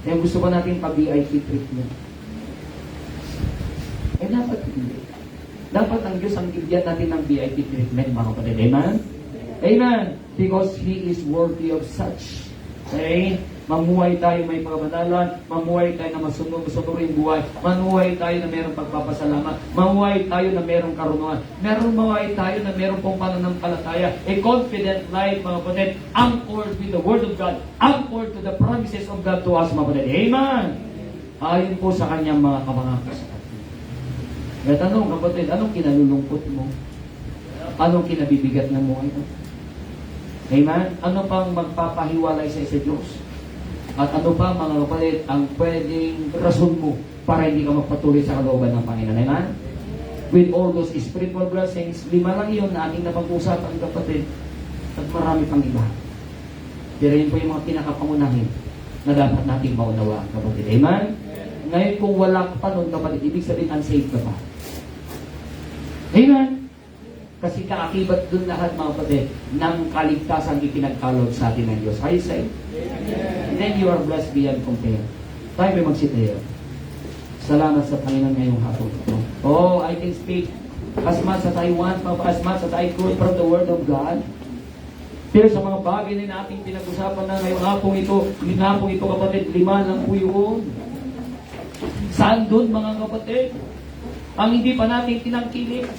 Kaya gusto ko natin pa-VIP treatment. Eh dapat hindi. Dapat ang Diyos ang bigyan natin ng VIP treatment, mga kapatid. Amen? Amen? Because He is worthy of such. Okay? Mamuhay tayo may pagmanalan, mamuhay tayo na masunurin buhay, mamuhay tayo na mayroong pagpapasalamat, mamuhay tayo na mayroong karunungan, mamuhay tayo na mayroong pong pananampalataya, a confident life, mga kapatid, anchored with the Word of God, anchored to the promises of God to us, mga kapatid. Amen! Ayon po sa kanyang mga kamangako sa atin. Kaya tanong, kapatid, anong kinalulungkot mo? Anong kinabibigat ng buhay mo? Amen? Ano pang magpapahiwalay sa Diyos? At ano pa, mga kapatid, ang pwedeng rason mo para hindi ka magpatuloy sa kalooban ng Panginoon. Amen? With all those spiritual blessings, 5 lang yun na ating napag-usapan, kapatid. At marami pang iba. Pero yun po yung mga pinakapangunahin na dapat nating maunawa, kapatid. Amen? Ngayon, kung wala ka pa nun, kapatid, ibig sabihin, unsaved ka pa. Amen? Kasi kaakibat dun lahat, mga kapatid, ng kaligtasan ipinagkaloob sa atin ng Diyos. Are you saved? And then you are blessed beyond compare. Tayo may magsitayo. Salamat sa Panginoon ngayong hapon ito. Oh, I can speak as much as I want, as much as I could from the Word of God. Pero sa mga bagay na ating pinag-usapan na ngayong hapon ito, kapatid, 5 lang po yun. Saan doon, mga kapatid? Ang hindi pa natin tinangkilik.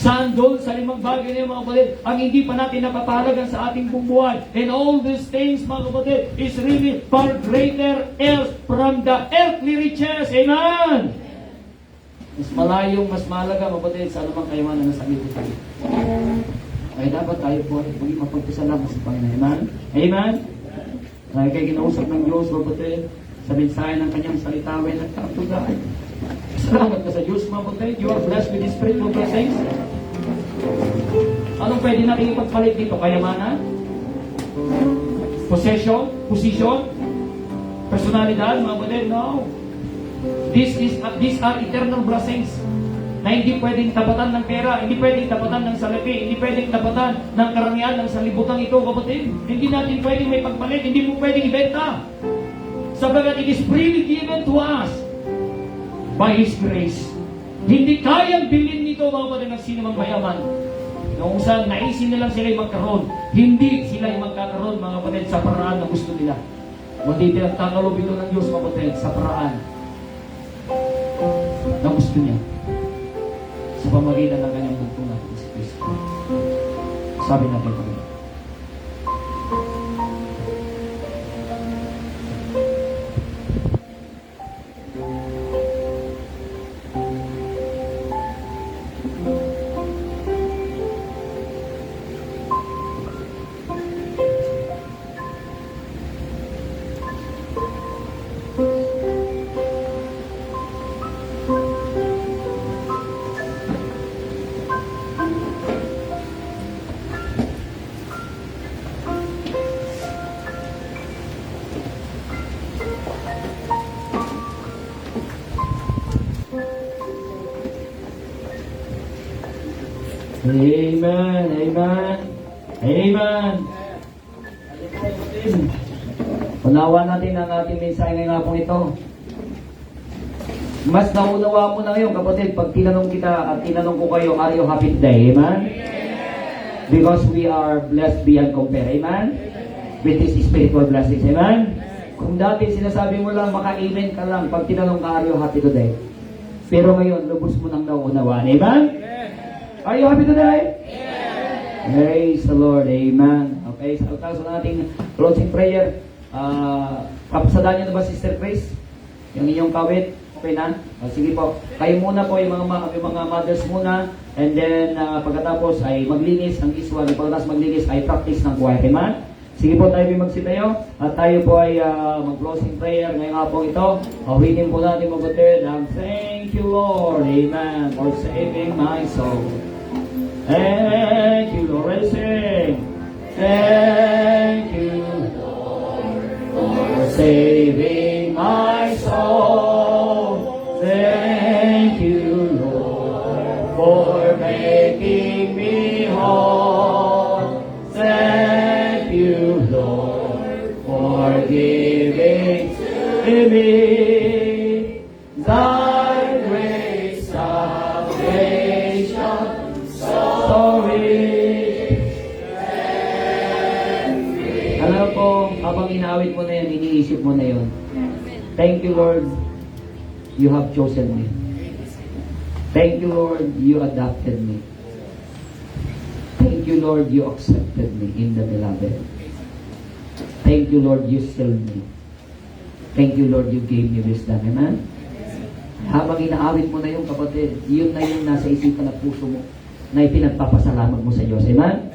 Saan doon sa 5 bagay na yung mga kapatid, ang hindi pa natin napapahalagan sa ating buhay. And all these things, mga kapatid, is really far greater else from the earthly riches. Amen! Mas malayong, mas mahalaga, mga kapatid, sa anumang kayamanan na sa liputan. Kaya dapat tayo po ay maging mapagpasalamat sa Panginoon. Amen? Amen? Kaya kayo kinausap ng Diyos, mga kapatid, sa mensahe ng kanyang salita, ay nagkakatugay. Salamat ka sa Diyos, mga kapatid. You are blessed with His spiritual blessings. Anong pwede natin ipagpalit dito? Kayamanan? Possession? Position? Personalidad, mga kapatid? No. These are eternal blessings na hindi pwedeng tapatan ng pera, hindi pwedeng tapatan ng salapi, hindi pwedeng tapatan ng karamihan ng sanlibutan ito, kapatid. Hindi natin pwedeng may pagpalit, hindi mo pwedeng ibenta. Sabagat it is freely given to us by His grace. Hindi kayang bilhin nito, mga kapatid, ng sinumang mayaman. Kung saan naisin na lang sila yung magkaroon. Hindi sila yung magkakaroon, mga kapatid, sa paraan na gusto nila. Kundi pinagkakalob ito ng Diyos, mga kapatid, sa paraan na gusto niya. Sa pamagitan ng kanyang bugtong na si Kristo. Sabi natin ito. Amen, amen, amen. Unawa natin ang ating mensahe ngayong hapon ito. Mas naunawa mo na ngayon, kapatid, pag tinanong kita at tinanong ko kayo, are you happy today? Amen? Because we are blessed beyond compare. Amen? With this spiritual blessings. Amen? Kung dati sinasabi mo lang, maka-amen ka lang pag tinanong ka, are you happy today? Pero ngayon, lubos mo nang nauunawaan. Amen? Are you happy today? Yes. Praise the Lord. Amen. Okay, sa so nating closing prayer. Kapasadaan niyo na ba, Sister Grace? Yung inyong kawit? Okay na? Sige po. Kayo muna po, yung mga mothers muna. And then, pagkatapos ay maglinis ng iswa. Pagkatapos maglinis ay practice ng choir. Amen? Sige po, tayo magsitayo. At tayo po ay mag-closing prayer ngayong hapon ito. Awitin po natin magutid. Thank you, Lord. Amen. For saving my soul. Thank you, Lord. Sing. Thank you, Lord, for saving my soul. Thank you, Lord, for making me whole. Thank you, Lord, for giving to me thy great salvation. Alam po, habang inaawit mo na yan, iniisip mo na yun. Thank you, Lord, you have chosen me. Thank you, Lord, you adopted me. Thank you, Lord, you accepted me in the beloved. Thank you, Lord, you sealed me. Thank you, Lord, you gave me wisdom. Amen? Habang inaawit mo na yung kapatid, yun na yung nasa isipan at puso mo na ipinagpapasalamat mo sa Diyos. Amen?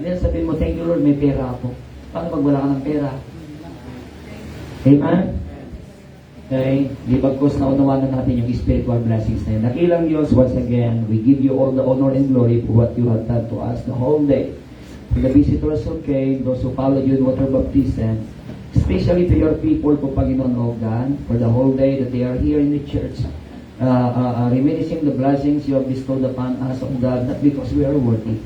Then sabihin mo, thank you, Lord, may pera ako. Paano pag wala ka ng pera? Amen? Okay? Di bagkos na unawanan natin yung spiritual blessings na yun. Nakilang Diyos, once again, we give you all the honor and glory for what you have done to us the whole day. For the visitors who came, those who followed you in water baptism, especially to your people, po Panginoon, O God, for the whole day that they are here in the church, reminiscing the blessings you have bestowed upon us, O God, not because we are worthy,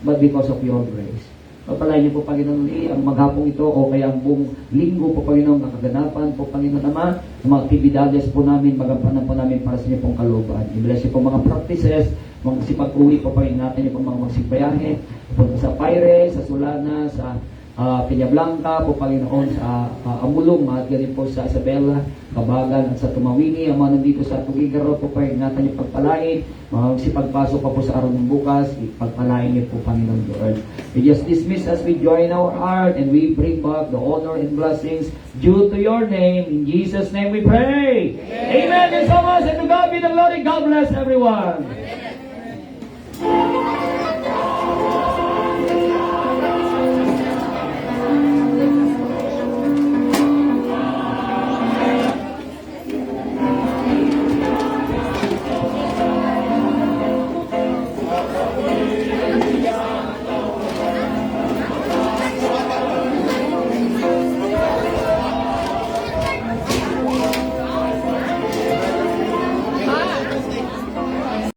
but because of your grace. Papalain niyo po, Panginoon, ang maghapong ito o kaya ang buong linggo po, Panginoon, nakaganapan po, Panginoon naman, ang mga aktibidades po namin, magampanan po namin para sa inyo pong kalooban. I-bless niyo po mga practices, mga sipag-uwi po, Panginoon natin yung mga magsipayahe, punta sa Paire, sa Solana, sa Peñablanca po, Panginoon, sa Amulong, at ganun po sa Isabela, Kabagan, at sa Tumawini, ang mga nandito sa Tugigaro po, Panginoon yung pagpalain, mga sipagpasok pa po sa araw ng bukas, ipagpalain niyo po, Panginoon Lord. We just dismiss as we join our heart, and we bring back the honor and blessings due to your name. In Jesus' name we pray. Amen. And so much, and to God be the glory. God bless everyone.